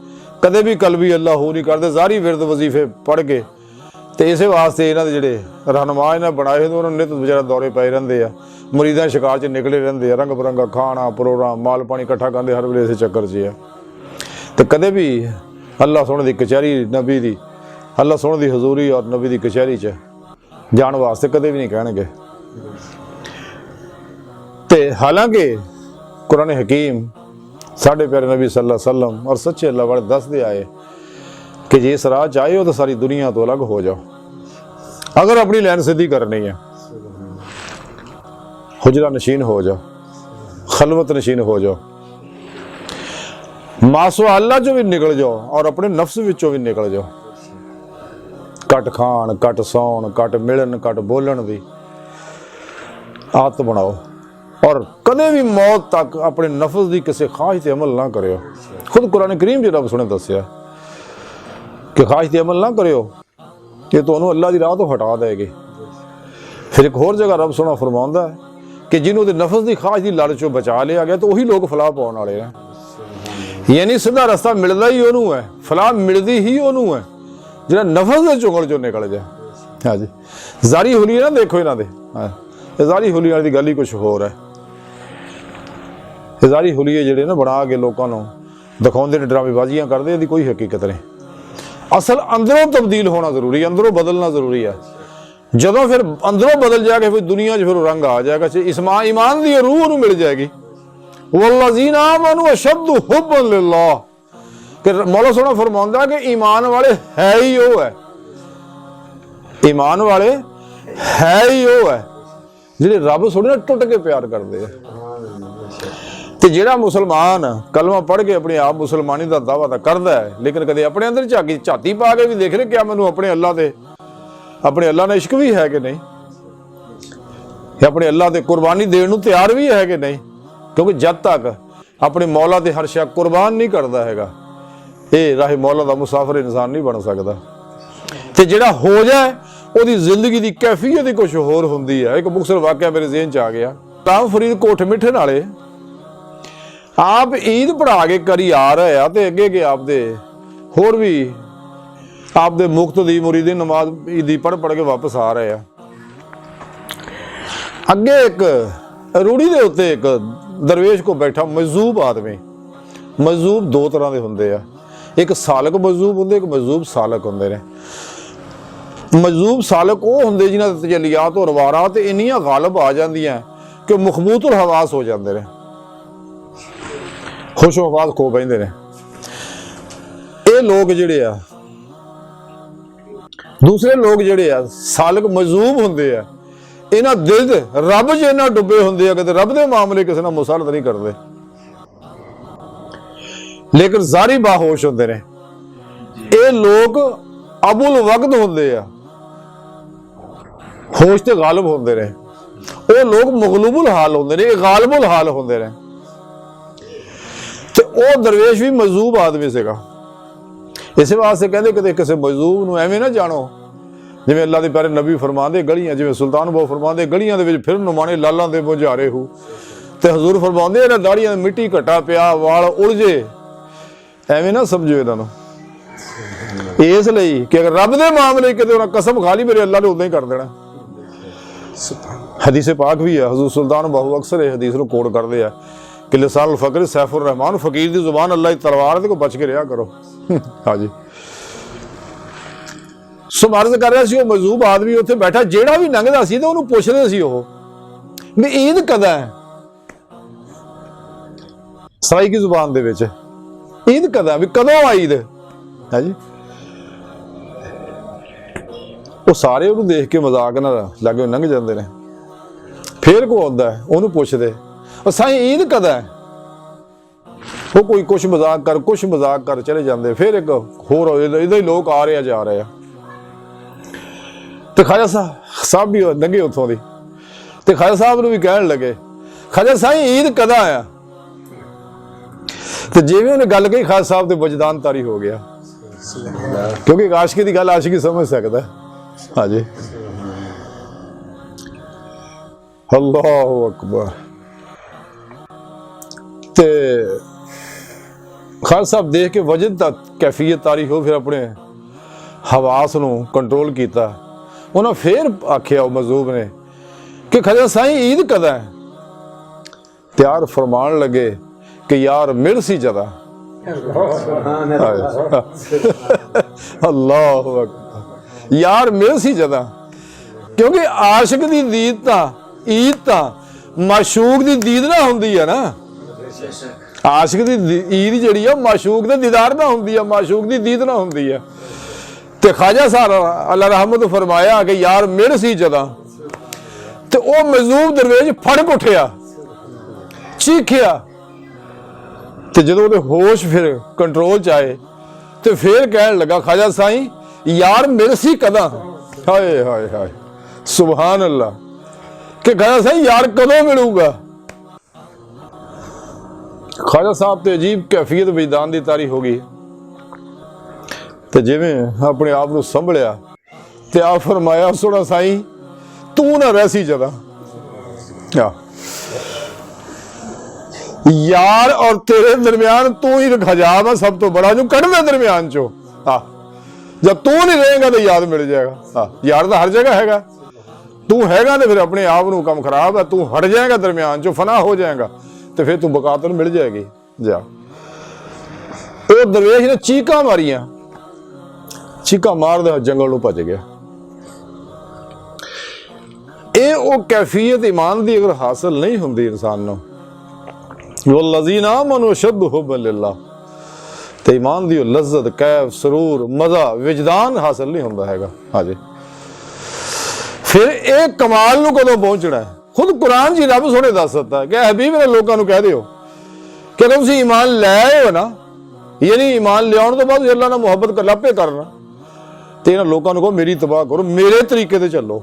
ਕਦੇ ਵੀ ਕਲਬੀ ਅੱਲਾਹ ਹੋ ਨਹੀਂ ਕਰਦੇ, ਜ਼ਾਰੀ ਵਿਰਦ ਵਜ਼ੀਫੇ ਪੜ੍ਹ ਕੇ। ਤੇ ਇਸੇ ਵਾਸਤੇ ਇਹਨਾਂ ਦੇ ਜਿਹੜੇ ਰਹਿਨੁਮਾ ਇਹਨਾਂ ਬਣਾਏ ਹੋਏ ਉਹਨਾਂ ਨੂੰ ਨਿਤ ਵਿਚਾਰਾ ਦੌਰੇ ਪਏ ਰਹਿੰਦੇ ਆ, ਮੁਰੀਦਾਂ ਸ਼ਿਕਾਰ 'ਚ ਨਿਕਲੇ ਰਹਿੰਦੇ ਆ, ਰੰਗ ਬਰੰਗਾ ਖਾਣਾ ਪ੍ਰੋਗਰਾਮ ਮਾਲ ਪਾਣੀ ਇਕੱਠਾ ਕਰਦੇ ਹਰ ਵੇਲੇ ਇਸੇ ਚੱਕਰ 'ਚ ਆ। ਤੇ ਕਦੇ ਵੀ ਅੱਲਾਹ ਸੋਹਣੇ ਦੀ ਕਚਹਿਰੀ ਨਬੀ ਦੀ, ਅੱਲਾਹ ਸੋਹਣੇ ਦੀ ਹਜ਼ੂਰੀ ਔਰ ਨਬੀ ਦੀ ਕਚਹਿਰੀ 'ਚ ਜਾਣ ਵਾਸਤੇ ਕਦੇ ਵੀ ਨਹੀਂ ਕਹਿਣਗੇ। ਤੇ ਹਾਲਾਂਕਿ ਕੁਰਾਨ ਹਕੀਮ ਸਾਡੇ ਪਿਆਰੇ ਨਬੀ सल्लल्लाहु अलैहि वसल्लम और सच्चे अल्लाह वाले दसदे आए कि जे इस राह चाहे हो तो सारी दुनिया तो अलग हो जाओ, अगर अपनी लैन सीधी करनी है हुजरा नशीन हो जाओ, खलवत नशीन हो जाओ, मासो अल्लाह चो भी निकल जाओ और अपने नफ्स विचों भी निकल जाओ। घट खान, घट सौन, घट मिलन, घट बोलन दी आदत बनाओ और कदे भी मौत तक अपने नफ्स की किसी ख्वाहिश ते अमल ना करियो। खुद कुरान करीम जो रब सुने दसिया कि ख्वाहिश ते अमल ना करियो, ये तुहानू अल्लाह की राह तो हटा देगी। फिर एक होर जगह रब सुना फरमाउंदा है कि जिन्होंने नफ्स की ख्वाहिश की लालचों बचा लिया गया तो वही लोग फलाह पाउण वाले हैं। यानी सीधा रास्ता मिलता ही उन्होंने है, फलाह मिलती ही उन्होंने है जिहड़ा नफ्स के चुंगल चों निकल जाए। हाँ जी, जारी हुली ना देखो इन्हां दे, जारी हुली वाली गल ही कुछ होर है। जारी हुलीए ਜਿਹੜੇ ਨਾ ਬਣਾ ਕੇ ਲੋਕਾਂ ਨੂੰ ਦਿਖਾਉਂਦੇ ਨੇ, ਡਰਾਮੇਬਾਜ਼ੀਆਂ ਕਰਦੇ, ਇਹਦੀ ਕੋਈ ਹਕੀਕਤ ਨਹੀਂ। ਅਸਲ ਅੰਦਰੋਂ ਤਬਦੀਲ ਹੋਣਾ ਜ਼ਰੂਰੀ ਹੈ, ਅੰਦਰੋਂ ਬਦਲਣਾ ਜ਼ਰੂਰੀ ਹੈ। ਜਦੋਂ ਫਿਰ ਅੰਦਰੋਂ ਬਦਲ ਜਾ ਕੇ ਫਿਰ ਦੁਨੀਆ 'ਚ ਫਿਰ ਰੰਗ ਆ ਜਾਏਗਾ, ਈਮਾਨ ਦੀ ਰੂਹ ਉਹਨੂੰ ਮਿਲ ਜਾਏਗੀ। ਵੱਲਜ਼ੀਨਾ ਆਮਨੂ ਅਸ਼ੱਦੁ ਹੁੱਬਨ ਲਿल्लाह ਕਿ ਮੌਲਾ ਸੋਹਣਾ ਫਰਮਾਉਂਦਾ ਕਿ ਈਮਾਨ ਵਾਲੇ ਹੈ ਹੀ ਉਹ ਹੈ, ਈਮਾਨ ਵਾਲੇ ਹੈ ਹੀ ਉਹ ਹੈ ਜਿਹੜੇ ਰੱਬ ਸੋਹਣੇ ਨਾਲ ਟੁੱਟ ਕੇ ਪਿਆਰ ਕਰਦੇ ਆ। ਤੇ ਜਿਹੜਾ ਮੁਸਲਮਾਨ ਕਲਮਾ ਪੜ੍ਹ ਕੇ ਆਪਣੇ ਆਪ ਮੁਸਲਮਾਨੀ ਦਾ ਦਾਅਵਾ ਤਾਂ ਕਰਦਾ ਹੈ, ਲੇਕਿਨ ਕਦੇ ਆਪਣੇ ਅੰਦਰ ਝਾਤੀ ਪਾ ਕੇ ਵੀ ਦੇਖ ਲੈ ਕਿ ਮੈਨੂੰ ਆਪਣੇ ਅੱਲਾ ਤੇ ਆਪਣੇ ਅੱਲਾ ਨਾਲ ਇਸ਼ਕ ਵੀ ਹੈ ਕਿ ਨਹੀਂ, ਕਿ ਆਪਣੇ ਅੱਲਾ ਤੇ ਕੁਰਬਾਨੀ ਦੇਣ ਨੂੰ ਤਿਆਰ ਵੀ ਹੈ ਕਿ ਨਹੀਂ। ਕਿਉਂਕਿ ਜਦ ਤੱਕ ਆਪਣੇ ਮੌਲਾ ਤੇ ਹਰ ਸ਼ੈ ਕੁਰਬਾਨ ਨਹੀਂ ਕਰਦਾ ਹੈਗਾ, ਇਹ ਰਾਹੇ ਮੌਲਾ ਦਾ ਮੁਸਾਫਰ ਇਨਸਾਨ ਨਹੀਂ ਬਣ ਸਕਦਾ। ਤੇ ਜਿਹੜਾ ਹੋ ਜਾਏ ਉਹਦੀ ਜ਼ਿੰਦਗੀ ਦੀ ਕੈਫੀਅਤ ਹੀ ਕੁਝ ਹੋਰ ਹੁੰਦੀ ਹੈ। ਇੱਕ ਮੁਕਤਸਰ ਵਾਕਿਆ ਮੇਰੇ ਜ਼ਿਹਨ 'ਚ ਆ ਗਿਆ। ਰਾਮ ਫਰੀਦ ਕੋਠ ਮਿੱਠੇ ਨਾਲੇ ਆਪ ਈਦ ਪੜ੍ਹਾ ਕੇ ਕਰੀ ਆ ਰਹੇ ਆ ਤੇ ਅੱਗੇ ਆਪਦੇ ਹੋਰ ਵੀ ਆਪਦੇ ਮੁਕਤ ਦੀ ਮੁਰੀਦੀ ਨਮਾਜ਼ ਈਦੀ ਪੜ੍ਹ ਕੇ ਵਾਪਸ ਆ ਰਹੇ ਆ। ਅੱਗੇ ਇੱਕ ਰੂੜੀ ਦੇ ਉੱਤੇ ਇੱਕ ਦਰਵੇਸ਼ ਕੋ ਬੈਠਾ ਮਜਜ਼ੂਬ ਆਦਮੀ। ਮਜਜ਼ੂਬ ਦੋ ਤਰ੍ਹਾਂ ਦੇ ਹੁੰਦੇ ਆ, ਇੱਕ ਸਾਲਕ ਮਜਜ਼ੂਬ ਹੁੰਦੇ, ਇੱਕ ਮਜਜ਼ੂਬ ਸਾਲਕ ਹੁੰਦੇ ਨੇ। ਮਜਜ਼ੂਬ ਸਾਲਕ ਉਹ ਹੁੰਦੇ ਜਿਨ੍ਹਾਂ ਦੇ ਤਜਲੀਆਤ ਔਰ ਰਵਾਰਾਤ ਇੰਨੀਆਂ ਗਾਲਬ ਆ ਜਾਂਦੀਆਂ ਕਿ ਮੁਖਬੂਤੁਲ ਹਵਾਸ ਹੋ ਜਾਂਦੇ ਨੇ, ਖੁਸ਼ੋ ਹਵਾਸ ਖੋ ਬੈਂਦੇ ਨੇ। ਇਹ ਲੋਕ ਜਿਹੜੇ ਆ, ਦੂਸਰੇ ਲੋਕ ਜਿਹੜੇ ਆ ਸਾਲਕ ਮਜਜ਼ੂਬ ਹੁੰਦੇ ਆ, ਇਹਨਾਂ ਦਿਲ ਰੱਬ 'ਚ ਇਹਨਾਂ ਡੁੱਬੇ ਹੁੰਦੇ ਆ, ਕਦੇ ਰੱਬ ਦੇ ਮਾਮਲੇ ਕਿਸੇ ਨਾਲ ਮੁਸਲਤ ਨਹੀਂ ਕਰਦੇ, ਲੇਕਿਨ ਜ਼ਾਰੀ ਬਾਹੋਸ਼ ਹੁੰਦੇ ਨੇ। ਇਹ ਲੋਕ ਅਬੁਲ ਵਕਤ ਹੁੰਦੇ ਆ, ਹੋਸ਼ ਤੇ ਗਾਲਬ ਹੁੰਦੇ ਨੇ। ਉਹ ਲੋਕ ਮਗਲੂਬੁਲ ਹਾਲ ਹੁੰਦੇ ਨੇ, ਇਹ ਗਾਲਬੁਲ ਹਾਲ ਹੁੰਦੇ ਨੇ। ਤੇ ਉਹ ਦਰਵੇਸ਼ ਵੀ ਮਜਜ਼ੂਬ ਆਦਮੀ ਸੀਗਾ। ਇਸੇ ਵਾਸਤੇ ਕਹਿੰਦੇ ਕਿਤੇ ਕਿਸੇ ਮਜਜ਼ੂਬ ਨੂੰ ਐਵੇਂ ਨਾ ਜਾਣੋ, ਜਿਵੇਂ ਅੱਲਾਹ ਦੇ ਪਿਆਰੇ ਨਬੀ ਫਰਮਾਉਂਦੇ ਗਲੀਆਂ, ਜਿਵੇਂ ਸੁਲਤਾਨ ਬਹੁ ਫਰਮਾਉਂਦੇ ਗਲੀਆਂ ਦੇ ਵਿੱਚ ਫਿਰਨ ਨੁਮਾਣੇ ਲਾਲਾਂ ਦੇ ਬੁਝਾਰੇ ਹੋ। ਤੇ ਹਜ਼ੂਰ ਫਰਮਾਉਂਦੇ ਇਹਨਾਂ ਦਾੜੀਆਂ ਮਿੱਟੀ ਘਟਾ ਪਿਆ, ਵਾਲ ਉਲਝੇ, ਐਵੇਂ ਨਾ ਸਮਝੋ ਇਹਨਾਂ ਨੂੰ। ਇਸ ਲਈ ਕਿ ਅਗਰ ਰੱਬ ਦੇ ਮਾਮਲੇ ਕਿਤੇ ਉਹਨਾਂ ਕਸਮ ਖਾ ਲਈ ਮੇਰੇ ਅੱਲਾਹ ਨੇ ਉਦਾਂ ਹੀ ਕਰ ਦੇਣਾ। ਹਦੀਸ ਪਾਕ ਵੀ ਹੈ, ਹਜ਼ੂਰ ਸੁਲਤਾਨ ਬਹੁ ਅਕਸਰ ਇਹ ਹਦੀਸ ਨੂੰ ਕੋਡ ਕਰਦੇ ਆ ਕਿ ਲਿਸਾਨ ਫਕਰ ਸੈਫੁਰ ਰਹਿਮਾਨ, ਫਕੀਰ ਦੀ ਜ਼ੁਬਾਨ ਅੱਲਾਹ ਦੀ ਤਲਵਾਰ ਤੇ ਕੋ ਬਚ ਕੇ ਰਿਹਾ ਕਰੋ। ਹਾਂਜੀ, ਸੋ ਮਰਜ਼ ਕਰ ਰਿਹਾ ਸੀ ਉਹ ਮਜਜ਼ੂਬ ਆਦਮੀ ਉੱਥੇ ਬੈਠਾ, ਜਿਹੜਾ ਵੀ ਲੰਘਦਾ ਸੀ ਤੇ ਉਹਨੂੰ ਪੁੱਛਦੇ ਸੀ ਉਹ ਵੀ ਈਦ ਕਦੋਂ ਹੈ। ਸਰਾਈ ਦੀ ਜ਼ੁਬਾਨ ਦੇ ਵਿੱਚ ਈਦ ਕਦੋਂ, ਵੀ ਕਦੋਂ ਆ ਈਦ ਹੈ ਜੀ। ਉਹ ਸਾਰੇ ਉਹਨੂੰ ਦੇਖ ਕੇ ਮਜ਼ਾਕ ਨਾਲ ਲਾਗੇ ਲੰਘ ਜਾਂਦੇ ਨੇ। ਫੇਰ ਕੋ ਆਉਂਦਾ ਉਹਨੂੰ ਪੁੱਛਦੇ ਉਹ ਸਾਈਂ ਈਦ ਕਦੋਂ ਹੈ। ਉਹ ਕੋਈ ਕੁਛ ਮਜ਼ਾਕ ਕਰ ਚਲੇ ਜਾਂਦੇ। ਫਿਰ ਇੱਕ ਹੋਰ ਇਹਦੇ ਹੀ ਲੋਕ ਆ ਰਹੇ ਆ ਜਾ ਰਹੇ ਆ। ਤੇ ਖਾਜਾ ਸਾਹਿਬ ਵੀ ਲੰਘੇ ਉੱਥੋਂ ਦੀ, ਤੇ ਖਾਜਾ ਸਾਹਿਬ ਨੂੰ ਵੀ ਕਹਿਣ ਲੱਗੇ, ਖਾਜਾ ਸਾਈਂ ਈਦ ਕਦਾ ਆ? ਤੇ ਜਿਵੇਂ ਉਹਨੇ ਗੱਲ ਕਹੀ, ਖਾਜਾ ਸਾਹਿਬ ਤੇ ਵਜਦਾਨ ਤਾਰੀ ਹੋ ਗਿਆ, ਕਿਉਂਕਿ ਆਸ਼ਕੀ ਦੀ ਗੱਲ ਆਸ਼ਕੀ ਸਮਝ ਸਕਦਾ। ਹਾਂਜੀ, ਅੱਲਾਹੁ ਅਕਬਰ। ਤੇ ਖਾਲਸਾ ਸਾਹਿਬ ਦੇਖ ਕੇ ਵਜਦ ਤੱਕ ਕੈਫੀਅਤ ਤਾਰੀ ਹੋ, ਫਿਰ ਆਪਣੇ ਹਵਾਸ ਨੂੰ ਕੰਟਰੋਲ ਕੀਤਾ। ਉਹਨਾਂ ਫੇਰ ਆਖਿਆ ਉਹ ਮਜ਼ੂਬ ਨੇ ਕਿ ਖਾਜਾ ਸਾਈਂ ਈਦ ਕਦਾ ਹੈ? ਤਿਆਰ ਫਰਮਾਨ ਲੱਗੇ ਕਿ ਯਾਰ ਮਿਲ ਸੀ ਜਦਾ। ਅੱਲਾਹੁ ਅਕਬਰ, ਯਾਰ ਮਿਲ ਸੀ ਜਦਾ, ਕਿਉਂਕਿ ਆਸ਼ਿਕ ਦੀ ਦੀਦ ਤਾਂ ਈਦ ਤਾਂ ਮਾਸ਼ੂਕ ਦੀ ਦੀਦ ਨਾ ਹੁੰਦੀ ਹੈ ਨਾ। ਆਸ਼ਿਕ ਦੀ ਈਦ ਜਿਹੜੀ ਆ ਮਾਸ਼ੂਕ ਦੇ ਦੀਦਾਰ ਨਾ ਹੁੰਦੀ ਆ, ਮਾਸ਼ੂਕ ਦੀ ਦੀਦ ਨਾ ਹੁੰਦੀ ਆ। ਤੇ ਖਾਜਾ ਸਾਹਿਬ ਅੱਲਾ ਰਹਿਮਤ ਫਰਮਾਇਆ ਕਿ ਯਾਰ ਮਿਲ ਸੀ ਜਦਾ, ਤੇ ਉਹ ਮਜ਼ਲੂਮ ਦਰਵੇਸ਼ ਫੜਕ ਉੱਠਿਆ, ਚੀਖਿਆ। ਤੇ ਜਦੋਂ ਉਹਦੇ ਹੋਸ਼ ਫਿਰ ਕੰਟਰੋਲ ਚ ਆਏ ਤੇ ਫਿਰ ਕਹਿਣ ਲੱਗਾ, ਖਾਜਾ ਸਾਈਂ ਯਾਰ ਮਿਲ ਸੀ ਕਦਾ? ਹਾਏ ਹਾਏ ਹਾਏ, ਸੁਭਾਨ ਅੱਲਾ, ਕਿ ਖਾਜਾ ਸਾਈਂ ਯਾਰ ਕਦੋਂ ਮਿਲੂਗਾ? ਖਾਜਾ ਸਾਹਿਬ ਤੇ ਅਜੀਬ ਕੈਫੀਅਤ ਵਿਜਦਾਨ ਦੀ ਤਾਰੀ ਹੋ ਗਈ। ਤੇ ਜਿਵੇਂ ਆਪਣੇ ਆਪ ਨੂੰ ਸੰਭਲਿਆ ਤੇ ਆ ਫਰਮਾਇਆ, ਸੋਹਣਾ ਸਾਈਂ ਤੂੰ ਨਾ ਰਹਿ ਸੀ ਜਦਾ। यार और तेरे दरमियान तू ही हजाब है सब तो बड़ा, जो कड़ में दरमियान चो। जब तू नहीं रहेगा तो याद मिल जाएगा। यार तो हर जगह हैगा, तू हैगा तो फिर अपने आप को कम खराब है, तू हट जाएगा दरमियान चो, फना हो जाएगा तो फिर तू बकात मिल जाएगी। जा वो दरवेश ने चीका मारिया, चीका मार दे जंगल भज गया। ये वो कैफियत ईमान की अगर हासिल नहीं होंगी इंसान को, वल्लज़ीना आमनू अशद्दु हुब्बन लिल्लाह, ते ईमान दी लज्जत कैफ सरूर मज़ा विजदान हासिल नहीं होंदा हैगा। हाँ जी, फिर एक कमाल नू कदों पहुंचना है? खुद कुरान जी रब सोने दस दिता है कि हबीब ने लोगों को कह दिओ कि तुम ईमान लै आए हो ना, ये नहीं ईमान लियाउण तो बाद अल्लाह नाल मुहब्बत कर लापे करना, ते इन्हां लोगों को मेरी तबाह करो, मेरे तरीके ते चलो।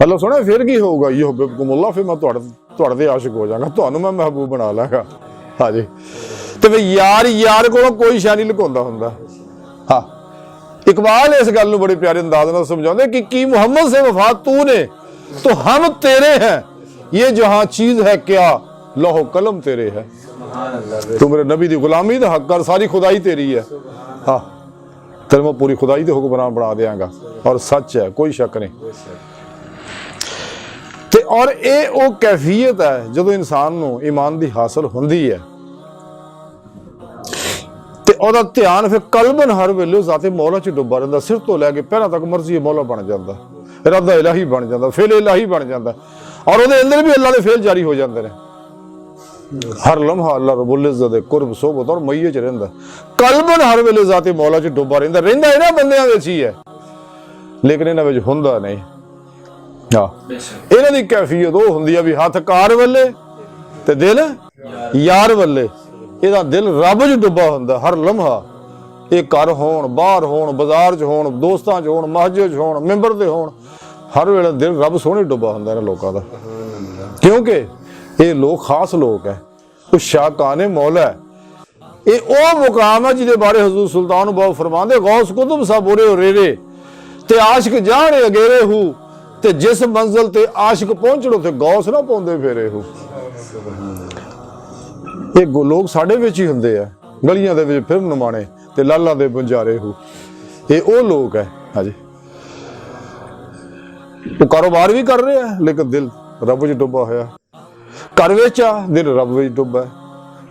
अल्लाह सुने फिर की होगा, ये हुब्बकुमुल्लाह, फिर मैं तुहाडे ते आशिक हो जाऊंगा, तुहानू मैं महबूब बना लांगा। हाँ जी, तो फिर यार यार को कोई शै नहीं लुकाउंदा हुंदा। हाँ, इकबाल इस गल नू बड़े प्यारे अंदाज नाल समझाउंदे कि मुहम्मद से वफा तूने तो हम तेरे हैं, ये जहां चीज है क्या लौह कलम तेरे है। तू मेरे नबी दी गुलामी दा हक कर, सारी खुदाई तेरी है। हाँ, तेरे मैं पूरी खुदाई दे हुक्मरान बना देंगा, और सच है, कोई शक नहीं। ते और ये वो कैफियत है जो इंसान नू ईमान दी हासिल होंदी है, ते ओदा ध्यान फिर कल्बन हर वेले ज़ाते मौला च डुब्बा रहिंदा, सिर तो लैके पैरां तक मर्जी मौला बन जांदा, इरादा इलाही बन जांदा, फेल इलाही बन जांदा, और ओदे अंदर भी अल्लाह दे फेल जारी हो जांदे ने। हर लम्हा अल्लाह रब्बुल इज्जत दे कुर्ब सोबत और मईये च रहिंदा, कल्बन हर वेले ज़ाते मौला च डुब्बा रहिंदा इन्हां बंदियां विच ही है, लेकिन इन्हां विच हुंदा नहीं। इन्हां दी कैफियत वो हुंदी है भी हाथ कार वल्ले ते दिल यार वल्ले, इहदा दिल रब च डुब्बा हुंदा हर लम्हा। ये घर होण, बाहर होण, बाजार च होण, दोस्तां च होण, मस्जिद च होण, मिंबर ते होण, हर वेले दिल रब सोहणे डुब्बा हुंदा इन्हां लोकां दा, क्योंकि ये लोग खास लोग है, कुछ शाकाने मौला है। ये ओ मुकाम है जिहदे बारे हजूर सुल्तान बाबू फरमांदे, गौस कुतुब सा बोरे रेरे ते आशिक जाने अगेरे हूँ, ते जिस मंजिल ते आशिक पहुंचणो ते गौस ना पाउंदे फेरे हो। ये लोग साडे विच ही हुंदे आ, गलियां दे विच फिर नमाणे ते लालां दे बंजारे हो, ये ओ लोग है। हाँ जी, वो कारोबार भी कर रहे हैं लेकिन दिल रब विच डुब्बा होया, घर विच आ दिल रब विच डुब्बा है,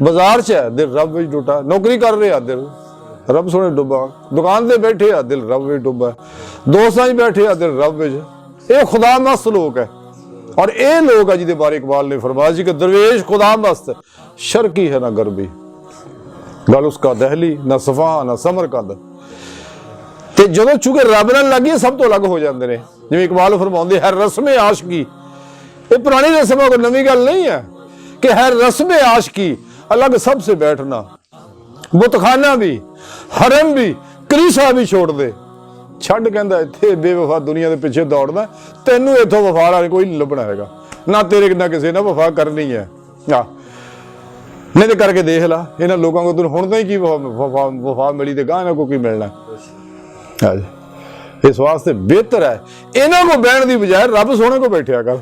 बाजार च है दिल रब विच डुब्बा, नौकरी कर रहे आ दिल रब सोने डुब्बा, दुकान ते बैठे आ दिल रब विच डुब्बा, दोस्तां च बैठे आ दिल रब विच। ये खुदा मस्त लोग है, और ये लोग है जिहदे बारे इकबाल ने फरमाया जी कि दरवेश खुदा मस्त, शर्की है ना गरबी, गल उसका दहली ना सफा ना समरकंद। ते जदों चूंकि रब नाल लगी सब तो अलग हो जाते हैं, जिवें इकबाल फरमाउंदे है रस्म आशिकी, ये पुरानी रस्म है, कोई नवी गल नहीं है कि है रस्म आशिकी, अलग सबसे बैठना, बुतखाना भी, हरम भी, कलीसा भी छोड़ दे, ਛੱਡ ਕਹਿੰਦਾ ਇੱਥੇ ਬੇਵਫਾ ਦੁਨੀਆ ਦੇ ਪਿੱਛੇ ਦੌੜਦਾ, ਤੈਨੂੰ ਇੱਥੋਂ ਵਫਾ ਵਾਲਾ ਕੋਈ ਨਹੀਂ ਲੱਭਣਾ ਹੈਗਾ, ਨਾ ਤੇਰੇ ਨਾ ਕਿਸੇ ਨਾਲ ਵਫਾ ਕਰਨੀ ਹੈ। ਨਹੀਂ ਤੇ ਕਰਕੇ ਦੇਖ ਲਾ ਇਹਨਾਂ ਲੋਕਾਂ ਕੋਲ ਤੈਨੂੰ ਹੁਣ ਤਾਂ ਹੀ ਕੀ ਵਫਾ ਮਿਲੀ ਤੇ ਗਾਂ ਇਹਨਾਂ ਕੋਲ ਕੀ ਮਿਲਣਾ। ਇਸ ਵਾਸਤੇ ਬਿਹਤਰ ਹੈ ਇਹਨਾਂ ਕੋਲ ਬਹਿਣ ਦੀ ਬਜਾਏ ਰੱਬ ਸੋਹਣੇ ਕੋਲ ਬੈਠਿਆ ਕਰ।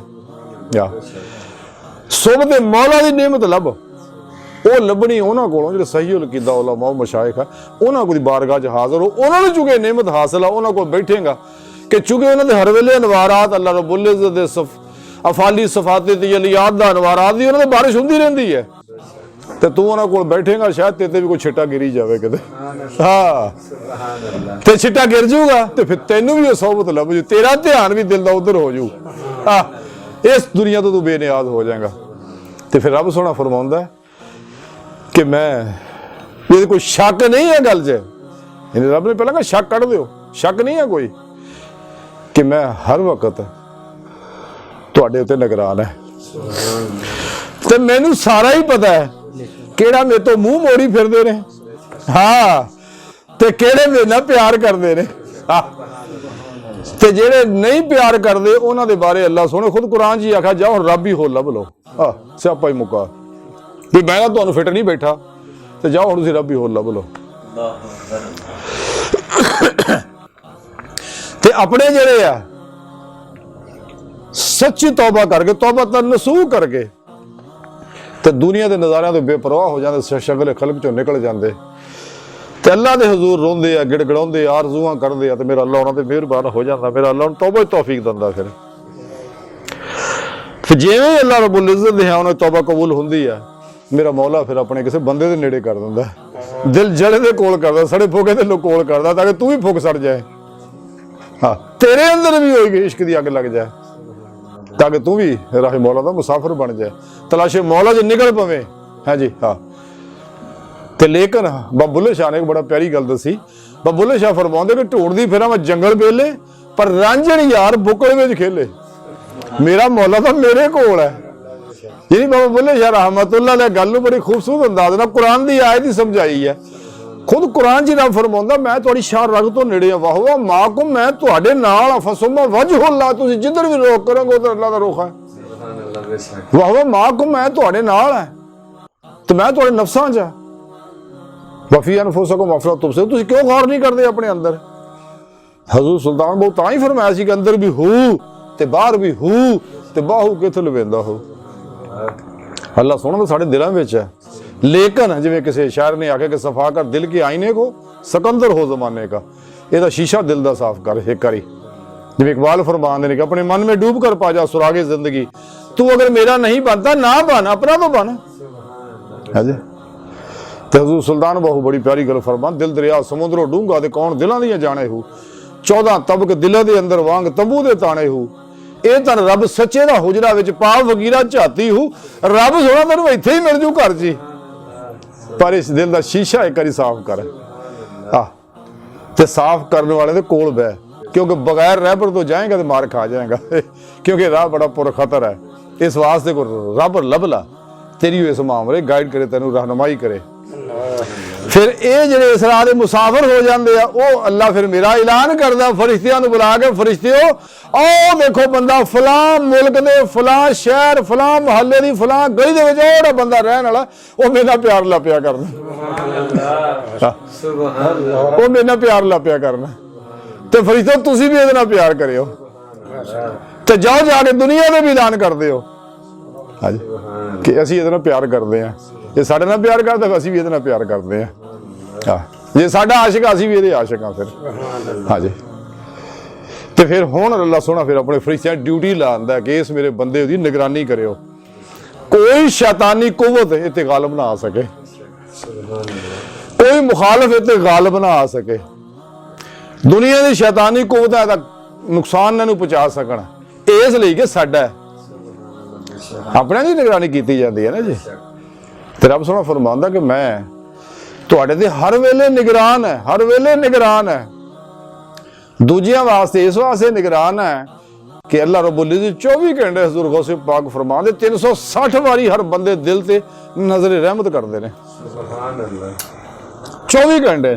ਸੁਭ ਦੇ ਮੌਲਾ ਦੀ ਨਿਮਤ ਲੱਭ, ਉਹ ਲੱਭਣੀ ਉਹਨਾਂ ਕੋਲੋਂ ਜਿਹੜੇ ਸਹੀਉਲ ਕੀਤਾ ਉਲਮਾ ਮਸ਼ਾਇਖ ਆ, ਉਹਨਾਂ ਕੋਲ ਦੀ ਬਾਰਗਾਹ 'ਚ ਹਾਜ਼ਰ ਹੋ, ਉਹਨਾਂ ਨੂੰ ਚੁਗੇ ਨਿਮਤ ਹਾਸਲ ਆ, ਉਹਨਾਂ ਕੋਲ ਬੈਠੇਗਾ ਕਿ ਚੁਗੇ ਉਹਨਾਂ ਦੇ ਹਰ ਵੇਲੇ ਅਨਵਾਰਾਤ ਅੱਲਾਹ ਰੱਬੁਲ ਇੱਜ਼ਤ ਦੇ ਅਫਾਲੀ ਸਫਾਤੇ ਤੇ ਜਲੀਆਤ ਦਾ ਅਨਵਾਰਾਤ ਦੀ ਉਹਨਾਂ ਦੇ ਬਾਰਿਸ਼ ਹੁੰਦੀ ਰਹਿੰਦੀ ਹੈ, ਤੇ ਤੂੰ ਉਹਨਾਂ ਕੋਲ ਬੈਠੇਗਾ ਸ਼ਾਇਦ ਤੇਤੇ ਵੀ ਕੋਈ ਛਿੱਟਾ ਗਿਰੀ ਜਾਵੇ ਕਿਤੇ। ਤੇ ਛਿੱਟਾ ਗਿਰ ਜਾਊਗਾ ਤੇ ਫਿਰ ਤੈਨੂੰ ਵੀ ਉਹ ਸਹਬਤ ਲੱਭ ਜੂ, ਤੇਰਾ ਧਿਆਨ ਵੀ ਦਿਲ ਦਾ ਉਧਰ ਹੋ ਜੂ, ਇਸ ਦੁਨੀਆ ਤੋਂ ਤੂੰ ਬੇਨਿਆਜ਼ ਹੋ ਜਾਏਗਾ। ਤੇ ਫਿਰ ਰੱਬ ਸੋਹਣਾ ਫਰਮਾਉਂਦਾ ਕਿ ਮੈਂ ਇਹਦੇ ਕੋਈ ਸ਼ੱਕ ਨਹੀਂ ਹੈ ਗੱਲ 'ਚ, ਇਹਨੇ ਰੱਬ ਨੇ ਪਹਿਲਾਂ ਕਿਹਾ ਸ਼ੱਕ ਕੱਢ ਦਿਓ, ਸ਼ੱਕ ਨਹੀਂ ਹੈ ਕੋਈ ਕਿ ਮੈਂ ਹਰ ਵਕਤ ਤੁਹਾਡੇ ਉੱਤੇ ਨਿਗਰਾਨ ਹੈ, ਤੇ ਮੈਨੂੰ ਸਾਰਾ ਹੀ ਪਤਾ ਹੈ ਕਿਹੜਾ ਮੇਰੇ ਤੋਂ ਮੂੰਹ ਮੋੜੀ ਫਿਰਦੇ ਨੇ, ਤੇ ਕਿਹੜੇ ਮੇਰੇ ਨਾਲ ਪਿਆਰ ਕਰਦੇ ਨੇ, ਤੇ ਜਿਹੜੇ ਨਹੀਂ ਪਿਆਰ ਕਰਦੇ ਉਹਨਾਂ ਦੇ ਬਾਰੇ ਅੱਲਾਹ ਸੋਹਣੇ ਖੁਦ ਕੁਰਾਨ 'ਚ ਹੀ ਆਖਿਆ ਜਾਓ ਹੁਣ ਰੱਬ ਹੀ ਹੋ ਲੱਭ ਲਓ, ਸਿਆਪਾ ਹੀ ਮੁੱਕਾ ਵੀ ਮੈਂ ਤੁਹਾਨੂੰ ਫਿੱਟ ਨਹੀਂ ਬੈਠਾ, ਤੇ ਜਾਓ ਹੁਣ ਤੁਸੀਂ ਰੱਬ ਹੀ ਹੋ ਲੱਭ ਲਓ। ਤੇ ਆਪਣੇ ਜਿਹੜੇ ਆ ਸੱਚੀ ਤੌਬਾ ਕਰਕੇ, ਤੌਬਾ ਤਾਂ ਨਸੂਹ ਕਰਕੇ, ਤੇ ਦੁਨੀਆ ਦੇ ਨਜ਼ਾਰਿਆਂ ਤੋਂ ਬੇਪਰਵਾਹ ਹੋ ਜਾਂਦੇ, ਸ਼ਗਲ ਖਲਕ ਚੋਂ ਨਿਕਲ ਜਾਂਦੇ, ਤੇ ਅੱਲਾਹ ਦੇ ਹਜ਼ੂਰ ਰੋਂਦੇ ਆ, ਗਿੜਗੜਾਉਂਦੇ ਆ, ਆਰਜ਼ੂਆਂ ਕਰਦੇ ਆ, ਤੇ ਮੇਰਾ ਅੱਲਾਹ ਉਹਨਾਂ ਤੇ ਮਿਹਰਬਾਨ ਹੋ ਜਾਂਦਾ, ਮੇਰਾ ਅੱਲਾਹ ਨੂੰ ਤੌਬਾ ਤੌਫੀਕ ਦਿੰਦਾ। ਫਿਰ ਜਿਵੇਂ ਅੱਲਾਹ ਰੱਬੁਲ ਇੱਜ਼ਤ ਦੇ ਉਹਨਾਂ ਤੌਬਾ ਕਬੂਲ ਹੁੰਦੀ ਆ, ਮੇਰਾ ਮੌਲਾ ਫਿਰ ਆਪਣੇ ਕਿਸੇ ਬੰਦੇ ਦੇ ਨੇੜੇ ਕਰ ਦਿੰਦਾ, ਦਿਲ ਜਲੇ ਦੇ ਕੋਲ ਕਰਦਾ, ਸੜੇ ਫੋਕੇ ਦੇ ਕੋਲ ਕਰਦਾ, ਤਾਂ ਕਿ ਤੂੰ ਵੀ ਫੁੱਕ ਸੜ ਜਾਏ, ਤੇਰੇ ਅੰਦਰ ਵੀ ਹੋਏਗੀ ਇਸ਼ਕ ਦੀ ਅੱਗ ਲੱਗ ਜਾਏ, ਤਾਂ ਕਿ ਤੂੰ ਵੀ ਰਾਹੇ ਮੌਲਾ ਦਾ ਮੁਸਾਫਿਰ ਬਣ ਜਾਏ, ਤਲਾਸ਼ੇ ਮੌਲਾ 'ਚ ਨਿਕਲ ਪਵੇਂ। ਤੇ ਲੇਕਿਨ ਬਾਬਾ ਬੁੱਲੇ ਸ਼ਾਹ ਨੇ ਇੱਕ ਬੜਾ ਪਿਆਰੀ ਗੱਲ ਦੱਸੀ, ਬਾਬਾ ਬੁੱਲੇ ਸ਼ਾਹ ਫਰਮਾਉਂਦੇ ਕਿ ਢੂੰਡਦੀ ਫਿਰਾਂ ਮੈਂ ਜੰਗਲ ਵੇਲੇ, ਪਰ ਰਾਂਝਣ ਯਾਰ ਬੁੱਕਲ ਵਿੱਚ ਖੇਲੇ, ਮੇਰਾ ਮੌਲਾ ਤਾਂ ਮੇਰੇ ਕੋਲ ਹੈ। ਜਿਹੜੀ ਬਾਬਾ ਬੁੱਲੇ ਸ਼ਾਹ ਰਹਿਮਤੁल्लाह ਅਲੈਹ ਗੱਲ ਨੂੰ ਬੜੀ ਖੂਬਸੂਰਤ ਅੰਦਾਜ਼ ਨਾਲ ਕੁਰਾਨ ਦੀ ਆਇਤ ਹੀ ਸਮਝਾਈ ਹੈ। ਖੁਦ ਕੁਰਾਨ 'ਚ ਰੱਬ ਫਰਮਾਉਂਦਾ ਮੈਂ ਤੁਹਾਡੀ ਸ਼ਾਹ ਰਗ ਤੋਂ ਨੇੜੇ ਆ, ਵਾਹ ਵਾਹ ਮਾਕੁਮ, ਮੈਂ ਤੁਹਾਡੇ ਨਾਲ ਆ, ਫਸੁਮਾ ਵਜਹੁੱਲਾਹ, ਤੁਸੀਂ ਜਿੱਧਰ ਵੀ ਰੋਕ ਕਰੋਗੇ ਉਧਰ ਅੱਲਾਹ ਦਾ ਰੁਖ ਹੈ, ਵਾਹ ਵਾਹ ਮਾਕੁਮ, ਮੈਂ ਤੁਹਾਡੇ ਨਾਲ ਹੈ, ਤੇ ਮੈਂ ਤੁਹਾਡੇ ਨਫਸਾਂ 'ਚ ਵਫੀ ਅਨਫੁਸਕੁਮ ਅਫਰਾ ਤੁਬਸਿਰ, ਤੁਸੀਂ ਕਿਉਂ ਗੌਰ ਨਹੀਂ ਕਰਦੇ ਆਪਣੇ ਅੰਦਰ। ਹਜ਼ੂਰ ਸੁਲਤਾਨ ਬਹੁਤ ਤਾਂ ਹੀ ਫਰਮਾਇਆ ਸੀ ਕਿ ਅੰਦਰ ਵੀ ਹੂ ਤੇ ਬਾਹਰ ਵੀ ਹੂ, ਤੇ ਬਾਹੂ ਕਿੱਥੇ ਲਵੇਂਦਾ ਹੋ। ਅੱਲਾਹ ਸੋਹਣਾ ਤਾਂ ਸਾਡੇ ਦਿਲਾਂ ਵਿੱਚ ਹੈ, ਲੇਕਿਨ ਜਿਵੇਂ ਕਿਸੇ ਸ਼ਾਇਰ ਨੇ ਆਖਿਆ ਕਿ ਸਫਾ ਕਰ ਦਿਲ ਕੇ ਆईने को सिकंदर हो जमाने का, ਇਹਦਾ ਸ਼ੀਸ਼ਾ ਦਿਲ ਦਾ ਸਾਫ਼ ਕਰ ਇੱਕ ਵਾਰੀ। ਜਿਵੇਂ ਇਕਬਾਲ ਫਰਮਾਉਂਦੇ ਨੇ ਕਿ ਆਪਣੇ ਮਨ में डूब कर पा जा सुरागे जिंदगी, तू अगर मेरा नहीं बनता ना बन, अपना तो बन है जी। ਤੇ ਹਜ਼ੂਰ ਸੁਲਤਾਨ ਬਾਹੂ ਬੜੀ ਪਿਆਰੀ ਗੱਲ ਫਰਮਾਨ, ਦਿਲ ਦਰਿਆ ਸਮੁੰਦਰੋਂ ਡੂੰਘਾ ਤੇ ਕੌਣ ਦਿਲਾਂ ਦੀਆਂ ਜਾਣੇ ਹੂ, 14 ਤਬਕ ਦਿਲਾਂ ਦੇ ਅੰਦਰ ਵਾਂਗ ਤੰਬੂ ਦੇ ਤਾਣੇ ਹੂ, ਇਹ ਤਾਂ ਰੱਬ ਸੱਚੇ ਦਾ ਹੁਜਰਾ ਵਿੱਚ ਪਾ ਫਕੀਰਾ ਝਾਤੀ ਹੂ, ਰੱਬ ਸੋਹਣਾ ਤੈਨੂੰ ਇੱਥੇ ਹੀ ਮਿਲ ਜੂ ਘਰ 'ਚ, ਪਰ ਇਸ ਦਿਲ ਦਾ ਸ਼ੀਸ਼ਾ ਇੱਕ ਵਾਰੀ ਸਾਫ਼ ਕਰ, ਤੇ ਸਾਫ਼ ਕਰਨ ਵਾਲੇ ਦੇ ਕੋਲ ਬਹਿ, ਕਿਉਂਕਿ ਬਗੈਰ ਰਹਿਬਰ ਤੋਂ ਜਾਏਗਾ ਤੇ ਮਾਰ ਖਾ ਜਾਏਗਾ, ਕਿਉਂਕਿ ਰਾਹ ਬੜਾ ਪੁਰ ਖਤਰ ਹੈ। ਇਸ ਵਾਸਤੇ ਕੋ ਰੱਬ ਲੱਭ ਲਾ, ਤੇਰੀ ਇਸ ਮਾਮਲੇ ਗਾਈਡ ਕਰੇ, ਤੈਨੂੰ ਰਹਿਨੁਮਾਈ ਕਰੇ। ਫਿਰ ਇਹ ਜਿਹੜੇ ਇਸ ਰਾਹ ਦੇ ਮੁਸਾਫਰ ਹੋ ਜਾਂਦੇ ਆ, ਉਹ ਅੱਲਾ ਫਿਰ ਮੇਰਾ ਐਲਾਨ ਕਰਦਾ ਫਰਿਸ਼ਤਿਆਂ ਨੂੰ ਬੁਲਾ ਕੇ, ਫਰਿਸ਼ਤਿਓ ਆਓ ਦੇਖੋ ਬੰਦਾ ਫਲਾਂ ਮੁਲਕ ਦੇ ਫਲਾਂ ਸ਼ਹਿਰ ਫਲਾਂ ਮੁਹੱਲੇ ਦੀ ਫਲਾਂ ਗਲੀ ਦੇ ਵਿੱਚ ਉਹ ਜਿਹੜਾ ਬੰਦਾ ਰਹਿਣ ਵਾਲਾ, ਉਹ ਮੇਰੇ ਨਾਲ ਪਿਆਰ ਲਾਪਿਆ ਕਰਨਾ, ਉਹ ਮੇਰੇ ਨਾਲ ਪਿਆਰ ਲਾਪਿਆ ਕਰਨਾ, ਤੇ ਫਰਿਸ਼ਤਿਓ ਤੁਸੀਂ ਵੀ ਇਹਦੇ ਨਾਲ ਪਿਆਰ ਕਰਿਓ, ਤੇ ਜਾਓ ਜਾ ਕੇ ਦੁਨੀਆ ਦੇ ਵੀ ਐਲਾਨ ਕਰਦੇ ਹੋ ਹਾਂਜੀ ਕਿ ਅਸੀਂ ਇਹਦੇ ਨਾਲ ਪਿਆਰ ਕਰਦੇ ਹਾਂ, ਜੇ ਸਾਡੇ ਨਾਲ ਪਿਆਰ ਕਰਦਾ ਅਸੀਂ ਵੀ ਇਹਦੇ ਨਾਲ ਪਿਆਰ ਕਰਦੇ ਹਾਂ, ਜੇ ਸਾਡਾ ਆਸ਼ਿਕ ਅਸੀਂ ਵੀ ਇਹਦੇ ਆਸ਼ਿਕ ਹਾਂ ਫਿਰ। ਹਾਂਜੀ ਤੇ ਫਿਰ ਹੁਣ ਅੱਲਾਹ ਸੋਹਣਾ ਫਿਰ ਆਪਣੇ ਫਰਿਸ਼ਤਿਆਂ ਡਿਊਟੀ ਲਾਉਂਦਾ ਕਿ ਇਸ ਮੇਰੇ ਬੰਦੇ ਦੀ ਨਿਗਰਾਨੀ ਕਰਿਓ, ਕੋਈ ਸ਼ੈਤਾਨੀ ਕੁਵਤ ਇਹ ਤੇ ਗਾਲਬ ਨਾ ਆ ਸਕੇ, ਕੋਈ ਮੁਖਾਲਫ ਇਹ ਤੇ ਗਾਲਬ ਨਾ ਆ ਸਕੇ, ਦੁਨੀਆ ਦੀ ਸ਼ੈਤਾਨੀ ਕੁਵਤਾਂ ਦਾ ਨੁਕਸਾਨ ਇਹਨਾਂ ਨੂੰ ਪਹੁੰਚਾ ਸਕਣ, ਇਸ ਲਈ ਕਿ ਸਾਡਾ ਆਪਣਿਆਂ ਦੀ ਨਿਗਰਾਨੀ ਕੀਤੀ ਜਾਂਦੀ ਹੈ ਨਾ ਜੀ। ਤੇ ਰੱਬ ਸੋਹਣਾ ਫਰਮਾਉਂਦਾ ਕਿ ਮੈਂ ਤੁਹਾਡੇ ਤੇ ਹਰ ਵੇਲੇ ਨਿਗਰਾਨ ਹੈ, ਹਰ ਵੇਲੇ ਨਿਗਰਾਨ ਹੈ, ਦੂਜਿਆਂ ਵਾਸਤੇ ਇਸ ਵਾਸਤੇ ਨਿਗਰਾਨ ਹੈ ਕਿ ਅੱਲਾਹ ਰੱਬੁਲ ਇੱਜ਼ਤ 24 ਘੰਟੇ ਹਜ਼ੂਰ ਗੌਸੇ ਪਾਕ ਫਰਮਾਉਂਦੇ 360 ਵਾਰੀ ਹਰ ਬੰਦੇ ਦਿਲ ਤੇ ਨਜ਼ਰ ਰਹਿਮਤ ਕਰਦੇ ਨੇ, ਸੁਭਾਨ ਅੱਲਾਹ 24 ਘੰਟੇ।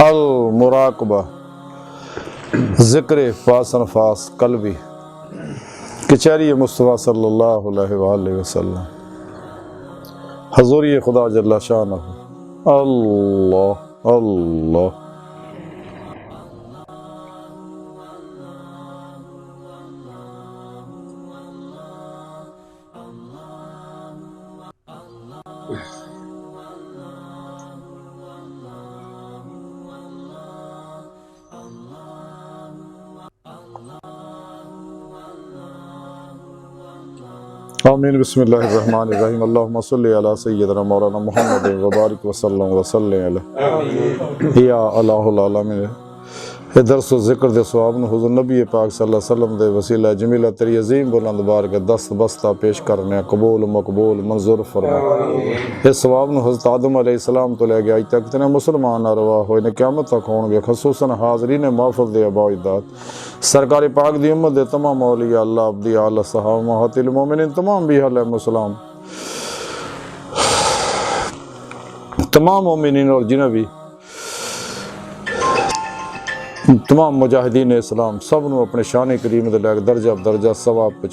अल मुराकबा ज़िक्र फास अनफास कल्बी कचहरी मुस्तफ़ा सल्लल्लाहु अलैहि वसल्लम हज़ूरी खुदा जल्ला शानहू अल्लाह अल्लाह। आमीन बिस्मिल्लाहिर्रहमानिर्रहीम अल्लाहुम्मा सल्लि अला सय्यिदिना मौलाना मुहम्मद व बारिक वसल्लम अलैहि या अल्लाहुल आलमीन। ये दर्स ज़िक्र दे सवाब न हुज़ूर नबी पाक सल्लल्लाहु अलैहि वसल्लम दे वसीला जमीला तेरी अजीम बुलंद बार के दस्त बस्ता पेश करने कबूल मकबूल मंजूर फरमा। ये सवाब न हज़रत आदम अलैहिस्सलाम तो ले गया आज तक इतने मुसलमान अरवा हो इन्हें क़यामत तक होंगे खसूसन हाज़रीन महफ़िल दे अबाइदात सरकार पाक दी उम्मत दे तमाम औलिया अल्लाह अब्दी आला सहाबा महतिल मोमिनीन तमाम भी अलैहिमुस्सलाम तमाम मोमिनीन और जिन्हें भी तमाम मुजाहिदीन इस्लाम सब नूं अपने शान करीम दे लैक दर्जा दर्जा सवाब